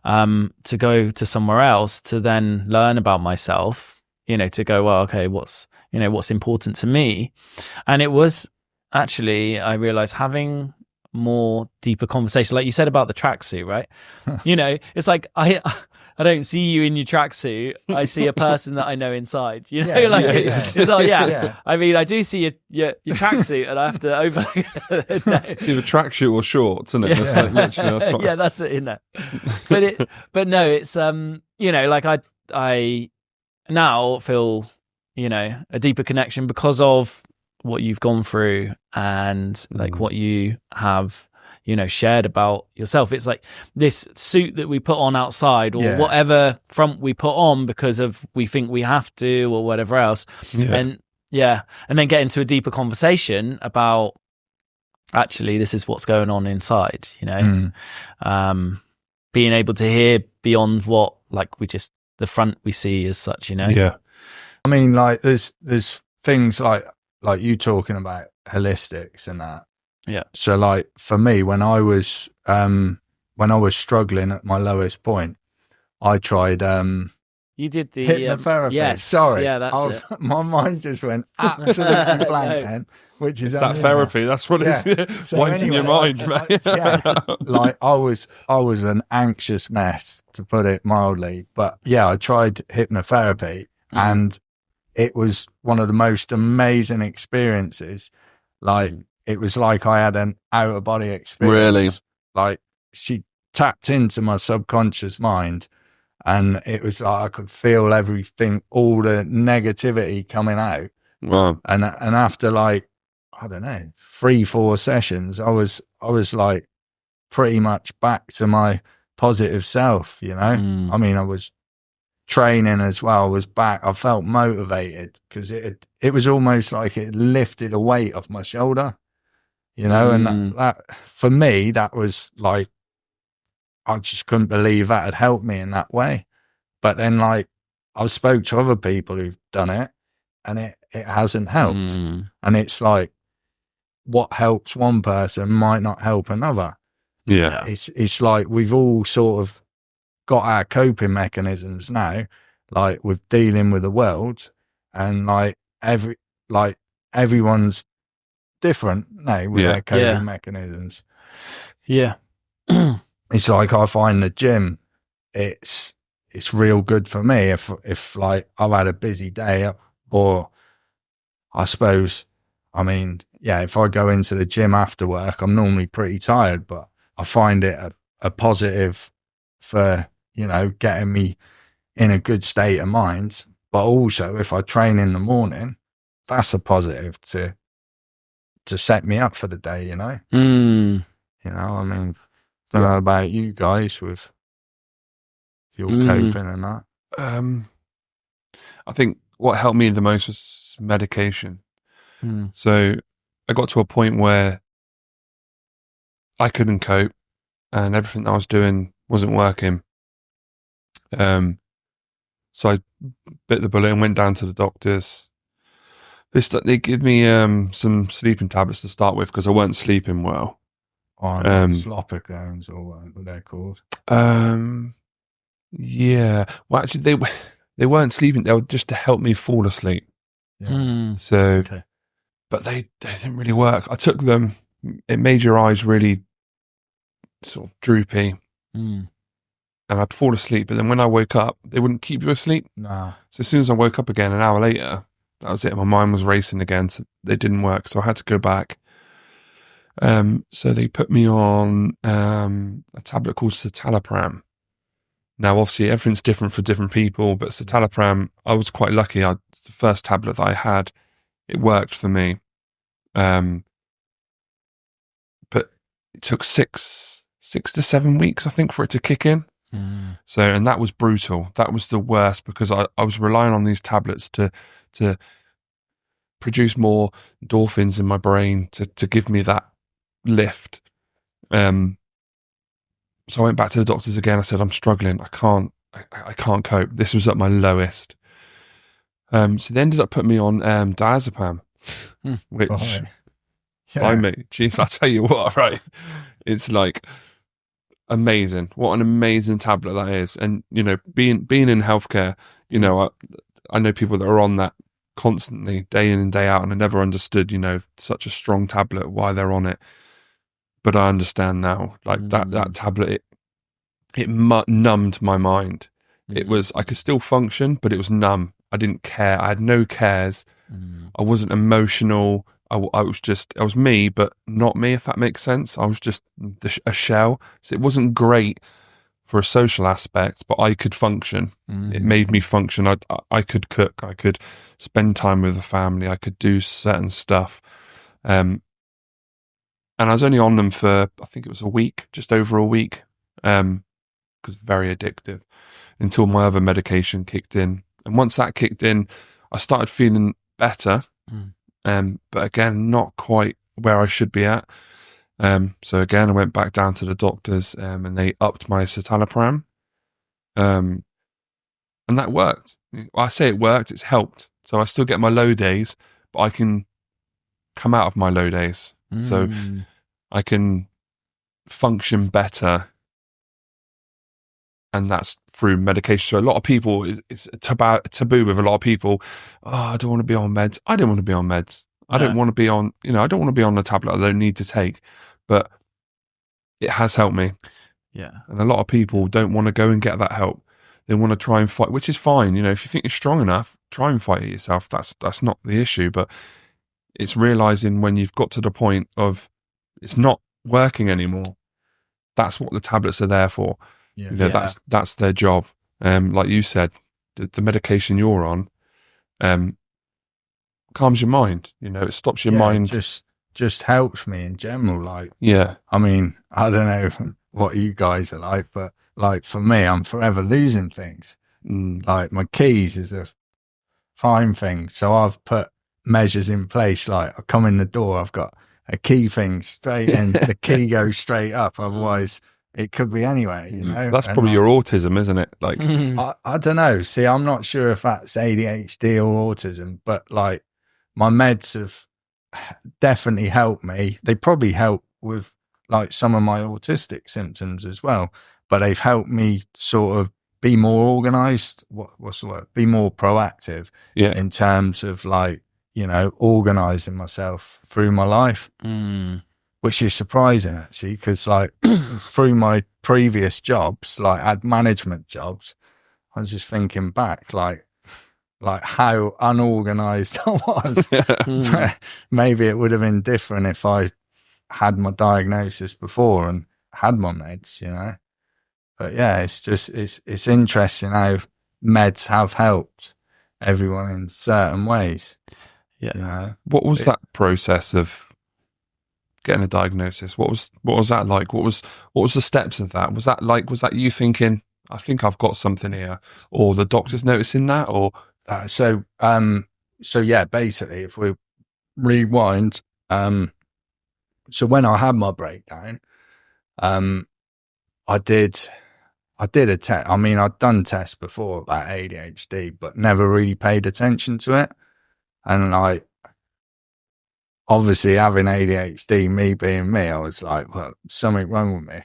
to go to somewhere else to then learn about myself, to go, well, okay, what's important to me. And it was actually, I realized, having more deeper conversation, like you said about the tracksuit, right? It's like, I don't see you in your tracksuit. I see a person that I know inside, It's like, I mean, I do see your tracksuit, and I have to over. See the tracksuit or shorts, isn't it? That's like literally, that's what... Yeah, that's it, isn't it? But no, it's like I now feel, a deeper connection because of what you've gone through and like what you have, shared about yourself. It's like this suit that we put on outside, or whatever front we put on because of we think we have to, or whatever else. And then get into a deeper conversation about, actually, this is what's going on inside, being able to hear beyond what, like, the front we see as such, Yeah. I mean, like there's things like you talking about holistics and that. Yeah. So like for me, when I was struggling at my lowest point, I tried You did the hypnotherapy. yes, Sorry, yeah, that's it. My mind just went absolutely blank No. then, which is It's that unusual. therapy. That's what Yeah. it's So winding your anyway, mind, man. like I was an anxious mess, to put it mildly. But yeah, I tried hypnotherapy, and it was one of the most amazing experiences. Like it was like I had an out of body experience. Really? Like she tapped into my subconscious mind, and it was like I could feel everything, all the negativity coming out. Wow. And after like, I don't know, 3-4 sessions, I was like pretty much back to my positive self, you know? I mean, I was training as well, was back. I felt motivated because it was almost like it lifted a weight off my shoulder, you know? And that for me, that was like, I just couldn't believe that had helped me in that way. But then like I've spoke to other people who've done it, and it hasn't helped. And it's like, what helps one person might not help another. Yeah. It's like we've all sort of got our coping mechanisms now, like with dealing with the world, and like everyone's different now with their coping mechanisms. Yeah. It's like I find the gym, it's real good for me if like I've had a busy day, or I suppose, I mean, yeah, if I go into the gym after work, I'm normally pretty tired, but I find it a positive for, you know, getting me in a good state of mind. But also if I train in the morning, that's a positive to set me up for the day, you know? You know, I mean, don't know about you guys with your coping and that. I think what helped me the most was medication. So I got to a point where I couldn't cope, and everything I was doing wasn't working. So I bit the bullet and went down to the doctors. They give me some sleeping tablets to start with because I weren't sleeping well. Slopicones, or what they're called. Yeah. Well, actually, they weren't sleeping. They were just to help me fall asleep. Yeah. So, but they didn't really work. I took them. It made your eyes really sort of droopy, and I'd fall asleep. But then when I woke up, they wouldn't keep you asleep. Nah. So as soon as I woke up again, an hour later, that was it. My mind was racing again. So they didn't work. So I had to go back. So they put me on a tablet called citalopram. Now, obviously, everything's different for different people, but citalopram, I was quite lucky. The first tablet that I had, it worked for me. But it took 6 to 7 weeks, I think, for it to kick in. So, and that was brutal. That was the worst because I was relying on these tablets to produce more endorphins in my brain to give me that lift. So I went back to the doctors again. I said, I'm struggling. I can't cope. This was at my lowest. So they ended up putting me on diazepam, which jeez, I tell you what, right? It's like amazing. What an amazing tablet that is. And you know, being in healthcare, you know, I know people that are on that constantly, day in and day out, and I never understood, you know, such a strong tablet, why they're on it. But I understand now, like that tablet, it numbed my mind. It was, I could still function, but it was numb. I didn't care. I had no cares. I wasn't emotional. I was me, but not me, if that makes sense. I was just a shell. So it wasn't great for a social aspect, but I could function. It made me function. I could cook. I could spend time with the family. I could do certain stuff. And I was only on them for, I think it was a week, just over a week, because very addictive, until my other medication kicked in. And once that kicked in, I started feeling better, but again, not quite where I should be at. So again, I went back down to the doctors, and they upped my citalopram, and that worked. I say it worked, it's helped. So I still get my low days, but I can come out of my low days. So I can function better and that's through medication. So a lot of people, it's a taboo with a lot of people. Oh, I don't want to be on meds. I don't want to be on meds. I don't want to be on, I don't want to be on a tablet I don't need to take, but it has helped me. Yeah. And a lot of people don't want to go and get that help. They want to try and fight, which is fine. If you think you're strong enough, try and fight it yourself. That's not the issue, but it's realizing when you've got to the point of it's not working anymore. That's what the tablets are there for. Yeah. That's their job. Like you said, the medication you're on, calms your mind. It stops your mind. Just helps me in general. Like, yeah. I mean, I don't know what you guys are like, but like for me, I'm forever losing things. Like my keys is a prime thing. So I've put measures in place. Like I come in the door, I've got a key thing straight in, the key goes straight up. Otherwise it could be anywhere, That's probably your autism, isn't it? Like, I don't know. See, I'm not sure if that's ADHD or autism, but like my meds have definitely helped me. They probably help with like some of my autistic symptoms as well, but they've helped me sort of be more organized. What's the word? Be more proactive in terms of like, organizing myself through my life, which is surprising actually, because like through my previous jobs, like I had management jobs, I was just thinking back, like how unorganized I was. Maybe it would have been different if I had my diagnosis before and had my meds, But yeah, it's interesting how meds have helped everyone in certain ways. Yeah. What was that process of getting a diagnosis? What was that like? What was the steps of that? Was that you thinking, I think I've got something here, or the doctors noticing that, or so yeah, basically if we rewind, so when I had my breakdown, I did a test. I mean, I'd done tests before about ADHD, but never really paid attention to it. And like, obviously having ADHD, me being me, I was like, well, something wrong with me.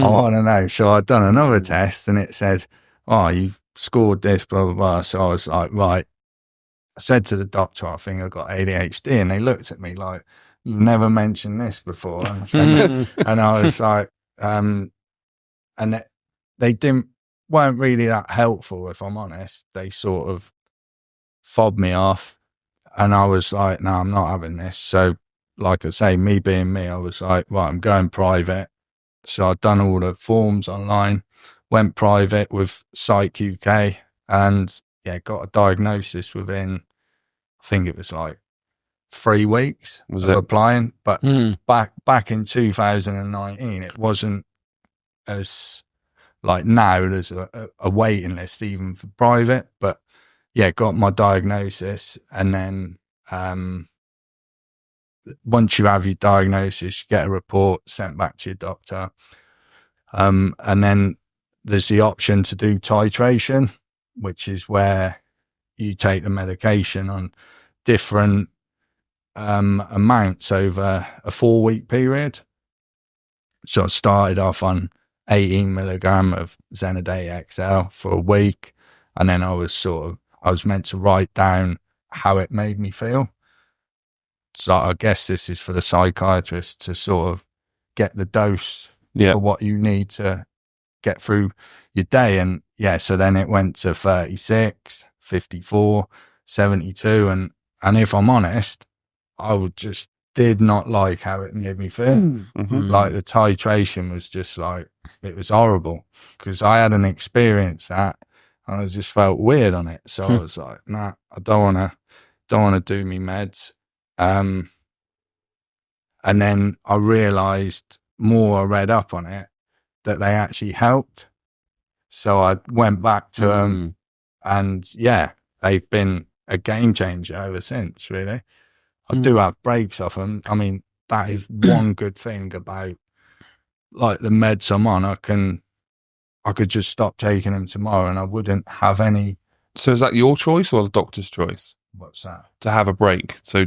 I want to know. So I'd done another test and it said, oh, you've scored this, blah, blah, blah. So I was like, right. I said to the doctor, I think I've got ADHD. And they looked at me like, you've never mentioned this before. And I was like, and they weren't really that helpful, if I'm honest. They sort of fobbed me off. And I was like, no, I'm not having this. So, like I say, me being me, I was like, right, I'm going private. So I'd done all the forms online, went private with Psych UK, and got a diagnosis within, I think it was like 3 weeks of applying. But back in 2019, it wasn't as like now. There's a waiting list even for private, but got my diagnosis, and then once you have your diagnosis, you get a report sent back to your doctor, and then there's the option to do titration, which is where you take the medication on different amounts over a 4-week period. So I started off on 18 milligram of Zenadate XL for a week, and then I was meant to write down how it made me feel. So I guess this is for the psychiatrist to sort of get the dose for what you need to get through your day. And so then it went to 36, 54, 72. And if I'm honest, I did not like how it made me feel. Like the titration was just like, it was horrible because I hadn't experienced that. And I just felt weird on it. So I was like, nah, I don't want to do me meds. And then I realized more I read up on it that they actually helped. So I went back to them and they've been a game changer ever since, really. I do have breaks off them. I mean, that is one good thing about like the meds I'm on. I could just stop taking them tomorrow and I wouldn't have any. So is that your choice or the doctor's choice? What's that? To have a break. So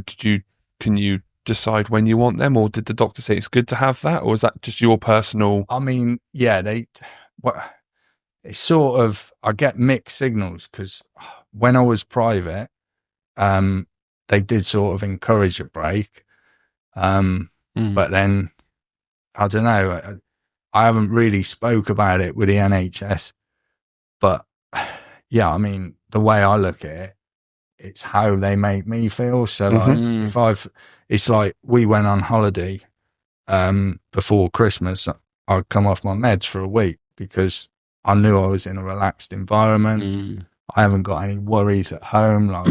can you decide when you want them, or did the doctor say it's good to have that, or is that just your personal? I mean, it's sort of, I get mixed signals because when I was private, they did sort of encourage a break. But then, I don't know, I haven't really spoke about it with the NHS. But yeah, I mean, the way I look at it, it's how they make me feel. So like, it's like we went on holiday before Christmas. I'd come off my meds for a week because I knew I was in a relaxed environment. I haven't got any worries at home. Like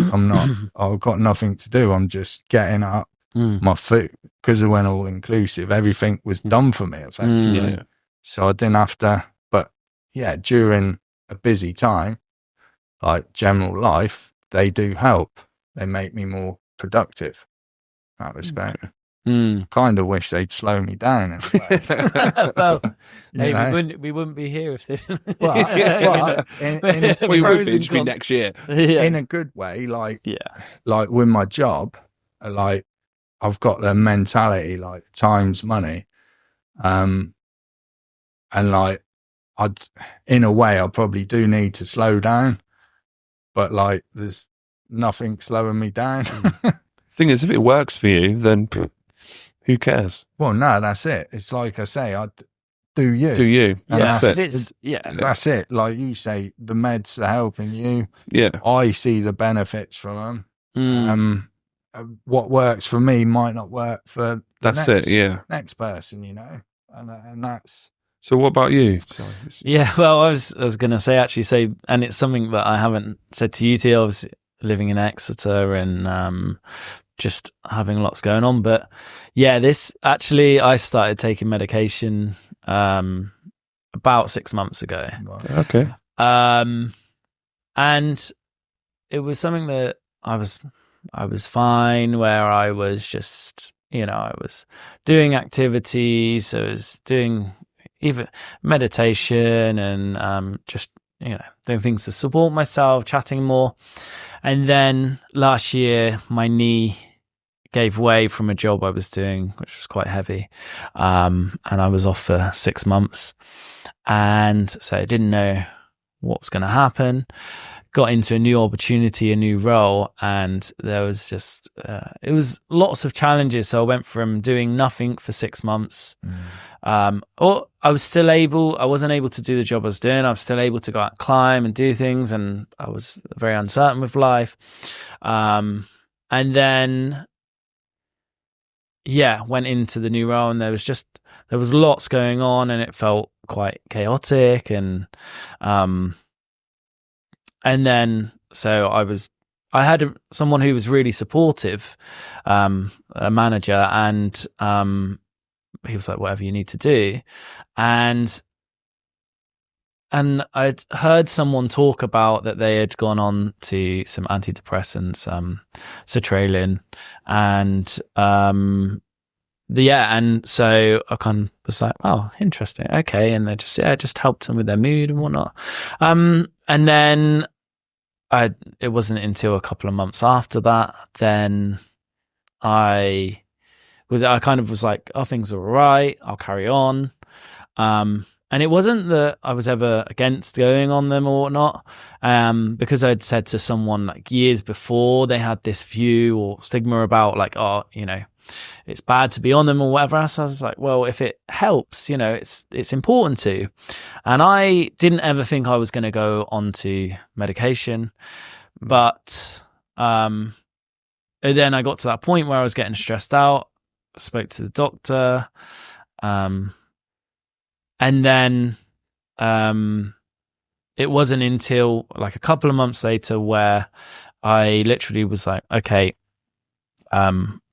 I've got nothing to do. I'm just getting up. My food, because it went all inclusive, everything was done for me effectively. So I didn't have to. But yeah, during a busy time, like general life, they do help. They make me more productive in that respect. Kind of wish they'd slow me down. In a way. Well, hey, we wouldn't be here if they didn't. We would binge me next year. In a good way, like with my job, like I've got the mentality like time's money, and like in a way I probably do need to slow down, but like there's nothing slowing me down. Thing is, if it works for you, then who cares? Well, no, that's it. It's like I say, do you. Do you? And That's it. That's it. Like you say, the meds are helping you. Yeah. I see the benefits from them. What works for me might not work for the next person, you know, and that's. So what about you? Yeah, well, I was going to say and it's something that I haven't said to you two. I was living in Exeter and just having lots going on, but yeah, I started taking medication about 6 months ago. Okay. And it was something that I was fine, where I was just, I was doing activities, I was doing even meditation and just, doing things to support myself, chatting more. And then last year, my knee gave way from a job I was doing, which was quite heavy. And I was off for 6 months. And so I didn't know what was going to happen. Got into a new opportunity, a new role, and there was just, it was lots of challenges. So I went from doing nothing for 6 months. Or I wasn't able to do the job I was doing. I was still able to go out and climb and do things, and I was very uncertain with life. And then, went into the new role, and there was lots going on, and it felt quite chaotic. And then, so I had someone who was really supportive, a manager, and he was like, whatever you need to do. And I'd heard someone talk about that they had gone on to some antidepressants, sertraline, and and so I kind of was like, oh, interesting, okay. And they just helped them with their mood and whatnot. And then it wasn't until a couple of months after that, then I kind of was like, oh, things are all right, I'll carry on. And it wasn't that I was ever against going on them or whatnot, because I'd said to someone like years before, they had this view or stigma about like, oh, it's bad to be on them or whatever. So I was like, well, if it helps, it's important to. And I didn't ever think I was going to go onto medication, but then I got to that point where I was getting stressed out. Spoke to the doctor, and then it wasn't until like a couple of months later where I literally was like, okay,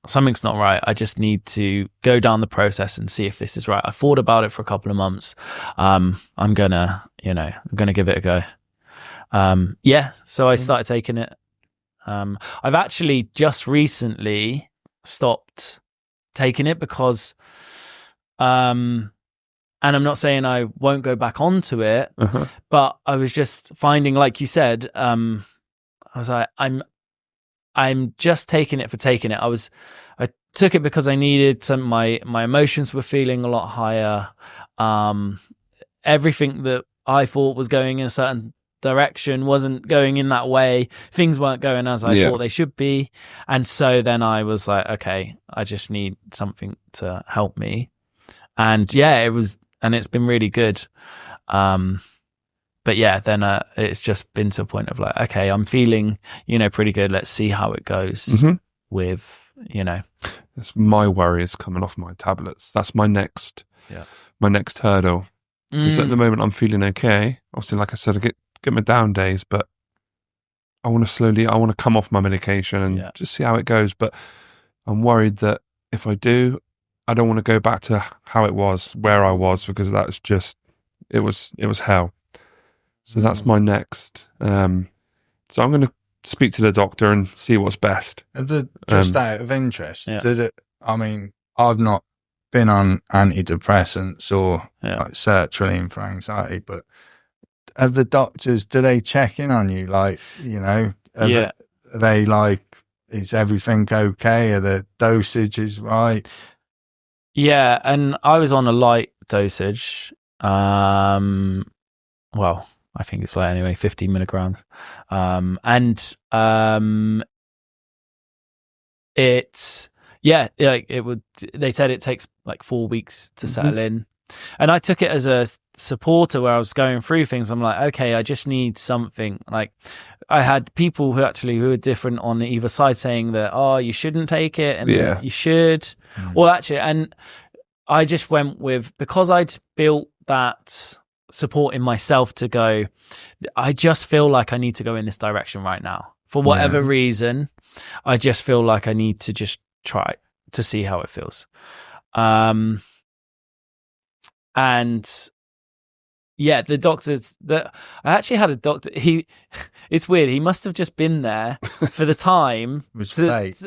something's not right. I just need to go down the process and see if this is right. I thought about it for a couple of months. I'm gonna give it a go. So I started taking it. I've actually just recently stopped taking it because, and I'm not saying I won't go back onto it, but I was just finding, like you said, I was like, I'm just taking it for taking it. I took it because I needed some, my emotions were feeling a lot higher. Everything that I thought was going in a certain direction wasn't going in that way. Things weren't going as I thought they should be. And so then I was like, okay, I just need something to help me. And it's been really good. But yeah, then it's just been to a point of like, okay, I'm feeling, pretty good. Let's see how it goes with, That's my worry, is coming off my tablets. That's my next hurdle. Because at the moment I'm feeling okay. Obviously, like I said, I get my down days, but I want to come off my medication and just see how it goes. But I'm worried that if I do, I don't want to go back to how it was, where I was, because that's just, it was hell. So that's my next. So I'm going to speak to the doctor and see what's best. Just out of interest, did it? I mean, I've not been on antidepressants or like sertraline for anxiety, but have the doctors, do they check in on you? Like, are they like, is everything okay? Are the dosages right? Yeah, and I was on a light dosage. Well, I think it's like anyway, 50 milligrams. They said it takes like 4 weeks to settle in. And I took it as a supporter where I was going through things. I'm like, okay, I just need something. Like, I had people who were different on either side saying that, oh, you shouldn't take it and you should. Well, actually, and I just went with, because I'd built that support in myself to go, I just feel like I need to go in this direction right now. For whatever reason, I just feel like I need to just try to see how it feels. And yeah, the doctors that I actually had a doctor. It's weird. He must have just been there for the time.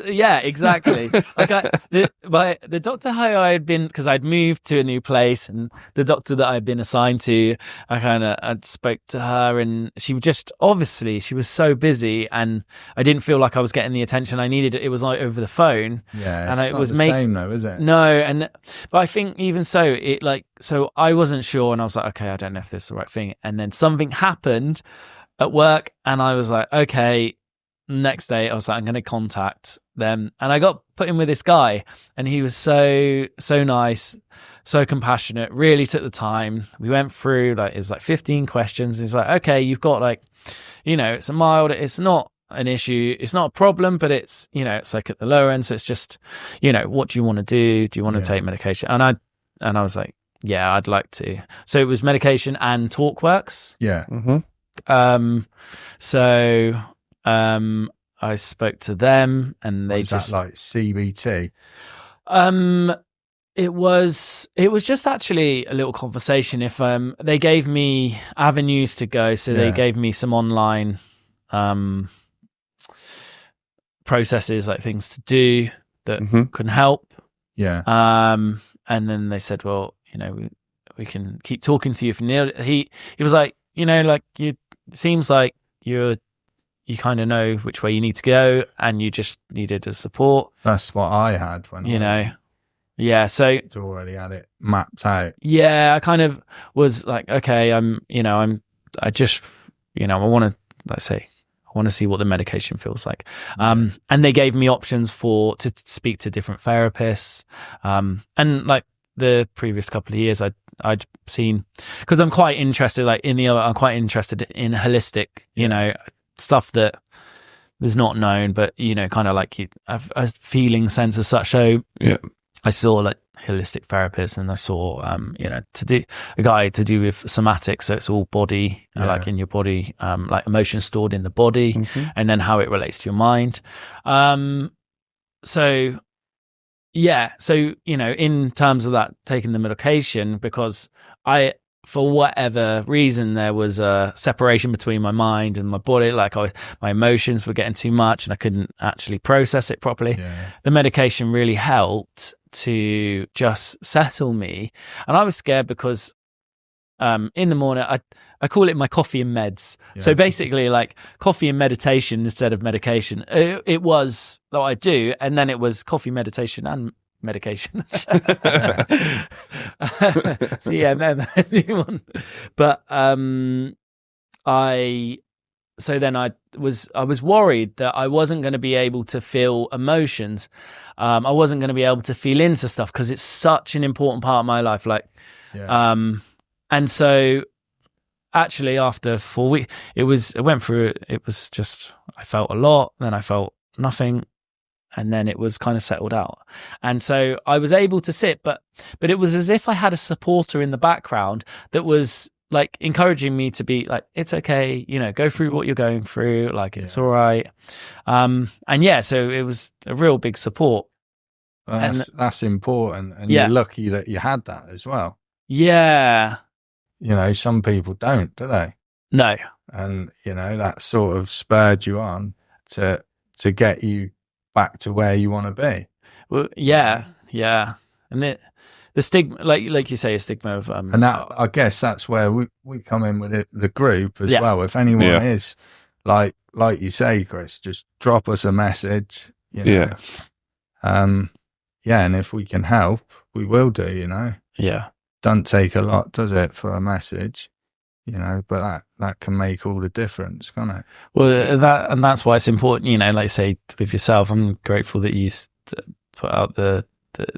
Yeah, exactly. Like the doctor who I had been, because I'd moved to a new place, and the doctor that I'd been assigned to, I spoke to her, and she was so busy, and I didn't feel like I was getting the attention I needed. It was like over the phone. Yeah, and it was the same though, is it? No, but I think even so, so I wasn't sure, and I was like, okay, I don't know if this is the right thing. And then something happened at work, and I was like, okay. Next day, I was like, I'm going to contact them, and I got put in with this guy, and he was so nice, so compassionate. Really took the time. We went through it was like 15 questions. He's like, okay, you've got it's a mild. It's not an issue. It's not a problem, but it's it's like at the lower end. So it's just what do you want to do? Do you want to take medication? And I was like, yeah, I'd like to. So it was medication and TalkWorks. Yeah. I spoke to them, and they just that like CBT. It was just actually a little conversation. If they gave me avenues to go, so they gave me some online processes, like things to do that can help. Yeah. And then they said, well, we can keep talking to you from there. He was like, you seems like you kind of know which way you need to go, and you just needed a support. That's what I had when yeah. So it's already had it mapped out. Yeah, I kind of was like, okay, I want to see what the medication feels like. And they gave me options to speak to different therapists. And like the previous couple of years, I'd seen, because I'm quite interested, I'm quite interested in holistic, stuff that is not known, but kind of like a feeling sense as such. So I saw like holistic therapists, and I saw to do a guy to do with somatics, so it's all body, like in your body, like emotions stored in the body, and then how it relates to your mind. So in terms of that, taking the medication, because for whatever reason, there was a separation between my mind and my body. Like my emotions were getting too much, and I couldn't actually process it properly. The medication really helped to just settle me. And I was scared because in the morning, I call it my coffee and meds. So basically like coffee and meditation instead of medication. It was that I do. And then it was coffee, meditation, and medication. CMM, anyone. But I was worried that I wasn't going to be able to feel emotions. I wasn't going to be able to feel into stuff because it's such an important part of my life. Like, and so actually after 4 weeks, I felt a lot, then I felt nothing. And then it was kind of settled out. And so I was able to sit, but it was as if I had a supporter in the background that was like encouraging me to be like, it's okay, go through what you're going through. Like, it's all right. So it was a real big support. Well, that's important. And you're lucky that you had that as well. Yeah. Some people don't, do they? No. And, that sort of spurred you on to get you back to where you want to be. Well, yeah. And the stigma, like you say, a stigma of and that, I guess that's where we come in with the group as well. If anyone is like you say, Chris, just drop us a message. And if we can help, we will do. Don't take a lot, does it, for a message? But that can make all the difference, can't it? Well, that's why it's important. Like say with yourself, I'm grateful that you put out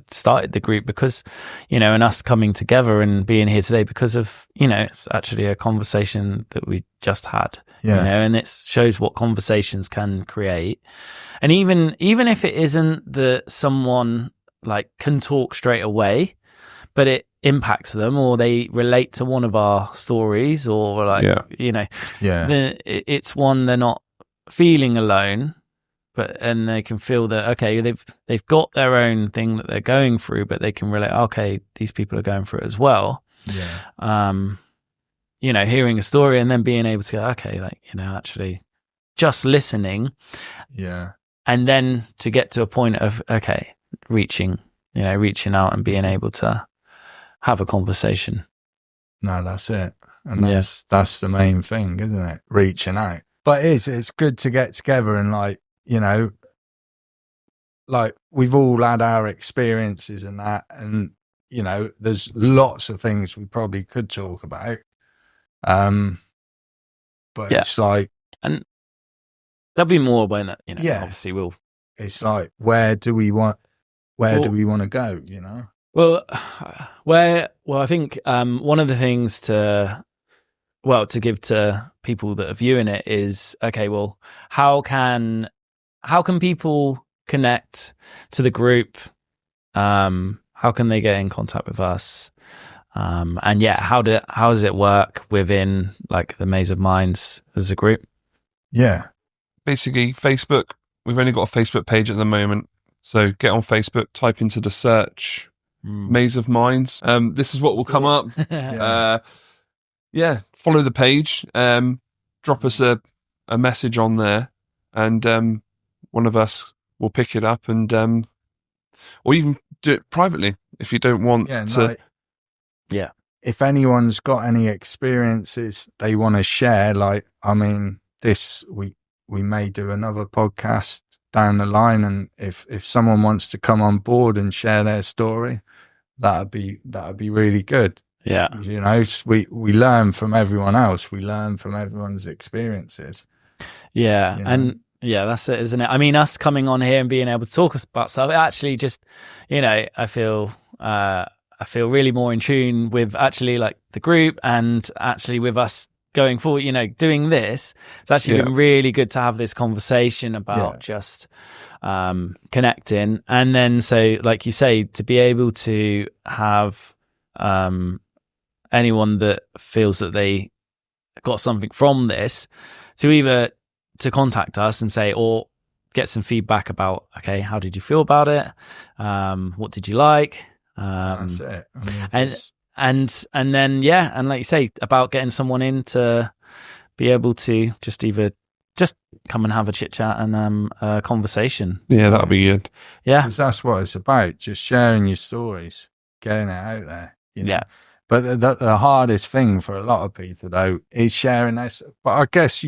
started the group because, and us coming together and being here today because of, it's actually a conversation that we just had, and it shows what conversations can create. And even if it isn't that someone like can talk straight away, but it impacts them or they relate to one of our stories or like, it's one, they're not feeling alone. And they can feel that, okay, they've got their own thing that they're going through, but they can relate, okay, these people are going through it as well. Hearing a story and then being able to go, okay, like, actually just listening. And then to get to a point of, okay, reaching out and being able to have a conversation. No, that's it. And that's the main thing, isn't it? Reaching out. But it's good to get together and like we've all had our experiences and that, and there's lots of things we probably could talk about. But it's like, and there'll be more when obviously we'll. It's like, where do we want to go? Well, I think one of the things to give to people that are viewing it is, okay, well, how can people connect to the group? How can they get in contact with us? And how does it work within like the Maze of Minds as a group? Yeah, basically Facebook. We've only got a Facebook page at the moment, so get on Facebook, type into the search Maze of Minds. This is what will come up. Follow the page. Drop us a message on there, and one of us will pick it up, and or even do it privately if you don't want to. If anyone's got any experiences they want to share, we may do another podcast down the line, and if someone wants to come on board and share their story, that'd be really good. We learn from everyone else. We learn from everyone's experiences. And that's it, isn't it? I mean, us coming on here and being able to talk about stuff, it actually just, I feel really more in tune with actually like the group and actually with us going forward, doing this. It's actually been really good to have this conversation about just connecting. And then, so like you say, to be able to have anyone that feels that they got something from this to either to contact us and say, or get some feedback about, okay, how did you feel about it? What did you like? That's it. I mean, and then, and like you say, about getting someone in to be able to just come and have a chit chat and a conversation. Yeah, that'll be good. Yeah. Because that's what it's about, just sharing your stories, getting it out there. Yeah. But the hardest thing for a lot of people, though, is sharing this. But I guess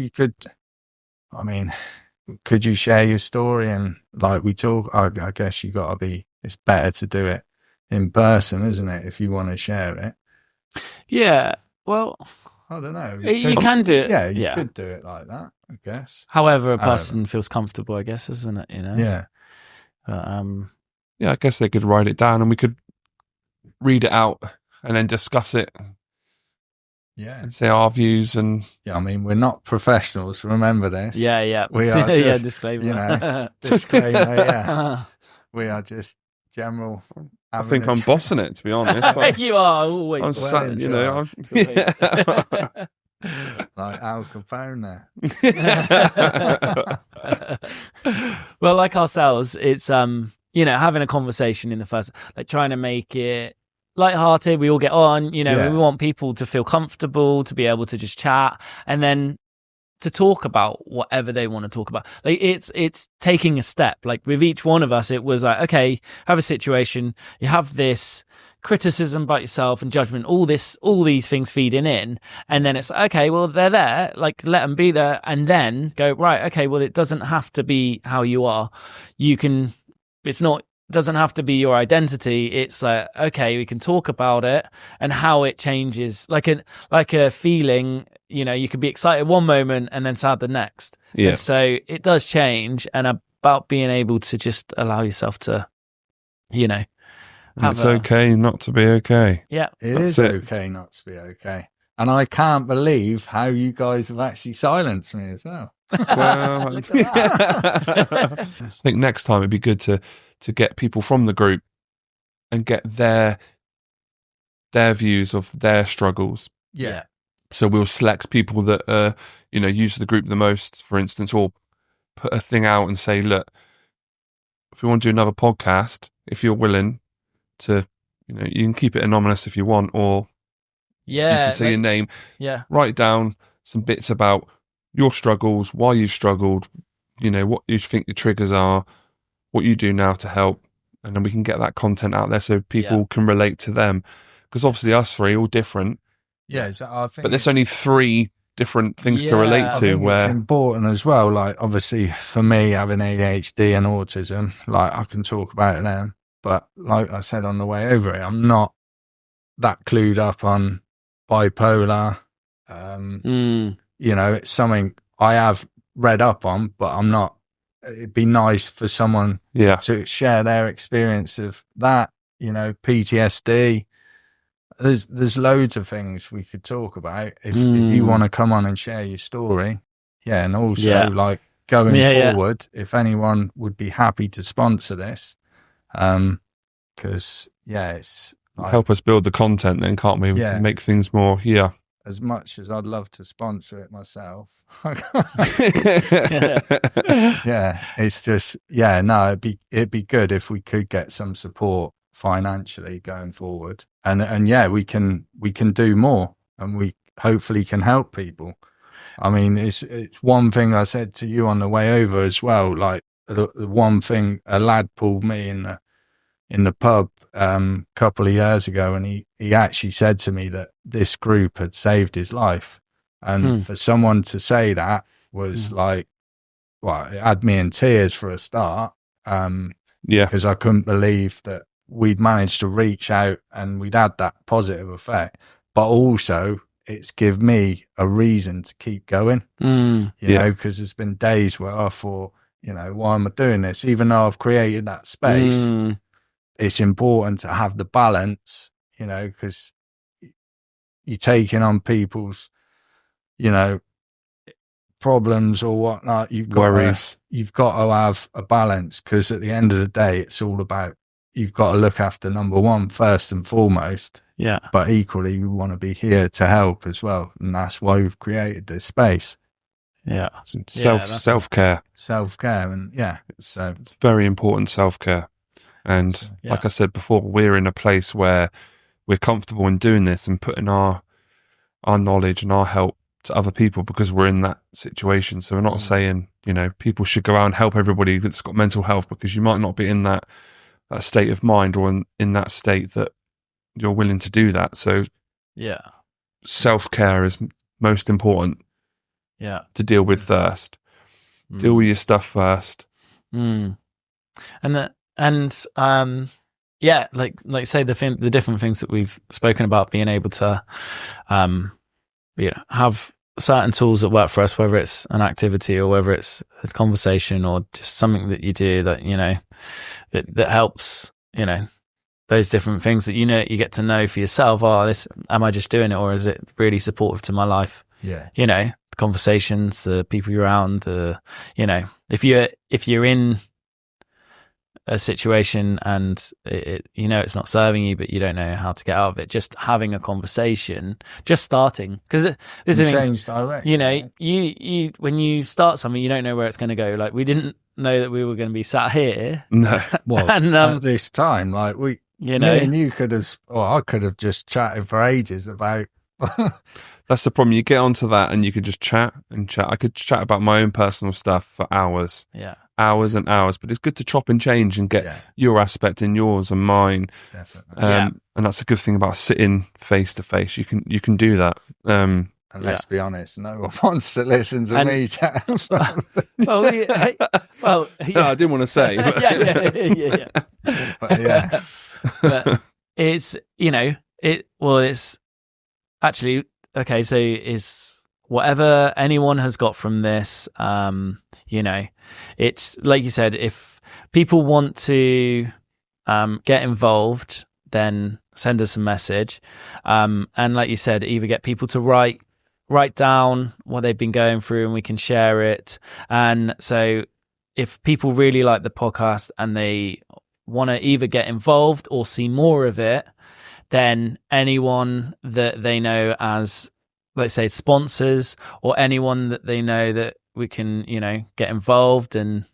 could you share your story? And like we talk, I guess you got to be it's better to do it in person, isn't it? If you want to share it. Yeah. Well, I don't know. you can do it. Yeah, you could do it like that, I guess. However a person feels comfortable, I guess, isn't it? Yeah. But, yeah, I guess they could write it down and we could read it out and then discuss it. Yeah. And say our views and... Yeah, I mean, we're not professionals, remember this. Yeah. We are just, disclaimer. you know, disclaimer, yeah. We are just general... I think I'm bossing it, to be honest. Like, you are always. I'm sat, you know. Like Al Capone there. Well, like ourselves, it's having a conversation in the first, like trying to make it lighthearted. We all get on, we want people to feel comfortable, to be able to just chat, and then to talk about whatever they want to talk about. Like it's taking a step. Like with each one of us, it was like, okay, have a situation, you have this criticism about yourself and judgment, all these things feeding in, and then it's okay, well, they're there, like let them be there, and then go, right, okay, well, it doesn't have to be how you are. Doesn't have to be your identity. It's like, okay, we can talk about it and how it changes, like a feeling. You could be excited one moment and then sad the next. Yeah. And so it does change, and about being able to just allow yourself to, it's okay not to be okay. Yeah. It is okay not to be okay. And I can't believe how you guys have actually silenced me as well. Well, I think next time it'd be good to get people from the group and get their views of their struggles. Yeah. So we'll select people that use the group the most, for instance, or put a thing out and say, look, if we want to do another podcast, if you're willing to, you can keep it anonymous if you want, or you can say your name. Yeah. Write down some bits about your struggles, why you've struggled, what you think the triggers are, what you do now to help, and then we can get that content out there so people can relate to them. Because obviously us three all different. Yeah, so I think but there's only 3 different things to relate to. It's important as well. Like obviously for me, having ADHD and autism, like I can talk about it then. But like I said on the way over it, I'm not that clued up on bipolar. It's something I have read up on, but I'm not. It'd be nice for someone to share their experience of that. PTSD. There's loads of things we could talk about if you want to come on and share your story. Yeah, and also like going forward, if anyone would be happy to sponsor this, because it's like, help us build the content, then can't we? Yeah. Make things more. Yeah. As much as I'd love to sponsor it myself, it's just it'd be good if we could get some support financially going forward, and we can do more, and we hopefully can help people. I mean, it's one thing I said to you on the way over as well. Like the one thing a lad pulled me in the pub couple of years ago, and he actually said to me that this group had saved his life, and for someone to say that was like, well, it had me in tears for a start, because I couldn't believe that we'd managed to reach out and we'd had that positive effect, but also it's give me a reason to keep going, because there's been days where I thought, why am I doing this? Even though I've created that space, it's important to have the balance, because you're taking on people's, problems or whatnot. You've got to have a balance, because at the end of the day, it's all about, you've got to look after number one first and foremost. Yeah. But equally, we want to be here to help as well. And that's why we've created this space. Yeah. Self-care. Self-care. And it's very important, self-care. And like I said before, we're in a place where we're comfortable in doing this and putting our knowledge and our help to other people, because we're in that situation. So we're not saying, people should go out and help everybody that's got mental health, because you might not be in that state of mind, or in that state that you're willing to do that. So self-care is most important to deal with first. Deal with your stuff first. And and yeah, like say the different things that we've spoken about, being able to have certain tools that work for us, whether it's an activity or whether it's a conversation or just something that you do that that helps, those different things that you get to know for yourself. Am I just doing it, or is it really supportive to my life? Yeah. The conversations, the people you're around, if you're in a situation and it's not serving you, but you don't know how to get out of it, just having a conversation, just starting, because this is change direction. You when you start something, you don't know where it's going to go. Like, we didn't know that we were going to be sat here. No. Well, and, at this time, like me and you could have, or I could have just chatted for ages about. That's the problem. You get onto that and you could just chat and chat. I could chat about my own personal stuff for hours. Yeah. Hours and hours, but it's good to chop and change and get your aspect in yours and mine. Definitely. And that's a good thing about sitting face to face. You can do that. And let's be honest, no one wants to listen to me chat. No, I didn't want to say. But. yeah. But it's it's actually okay. So is whatever anyone has got from this, it's like you said, if people want to get involved, then send us a message. And like you said, either get people to write down what they've been going through and we can share it. And so if people really like the podcast and they want to either get involved or see more of it, then anyone that they know as, let's say, sponsors, or anyone that they know that we can, get involved in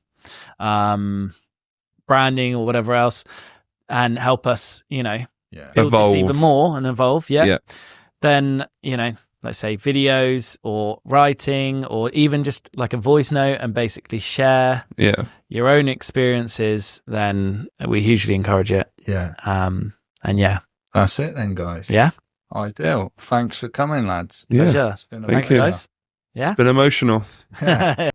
branding or whatever else, and help us, build this even more and evolve. Yeah. Then, let's say videos or writing, or even just like a voice note, and basically share your own experiences, then we hugely encourage it. Yeah. And that's it then, guys. Yeah. Ideal. Thanks for coming, lads. Yeah. Pleasure. It's been a Thanks, guys. Yeah. It's been emotional. Yeah.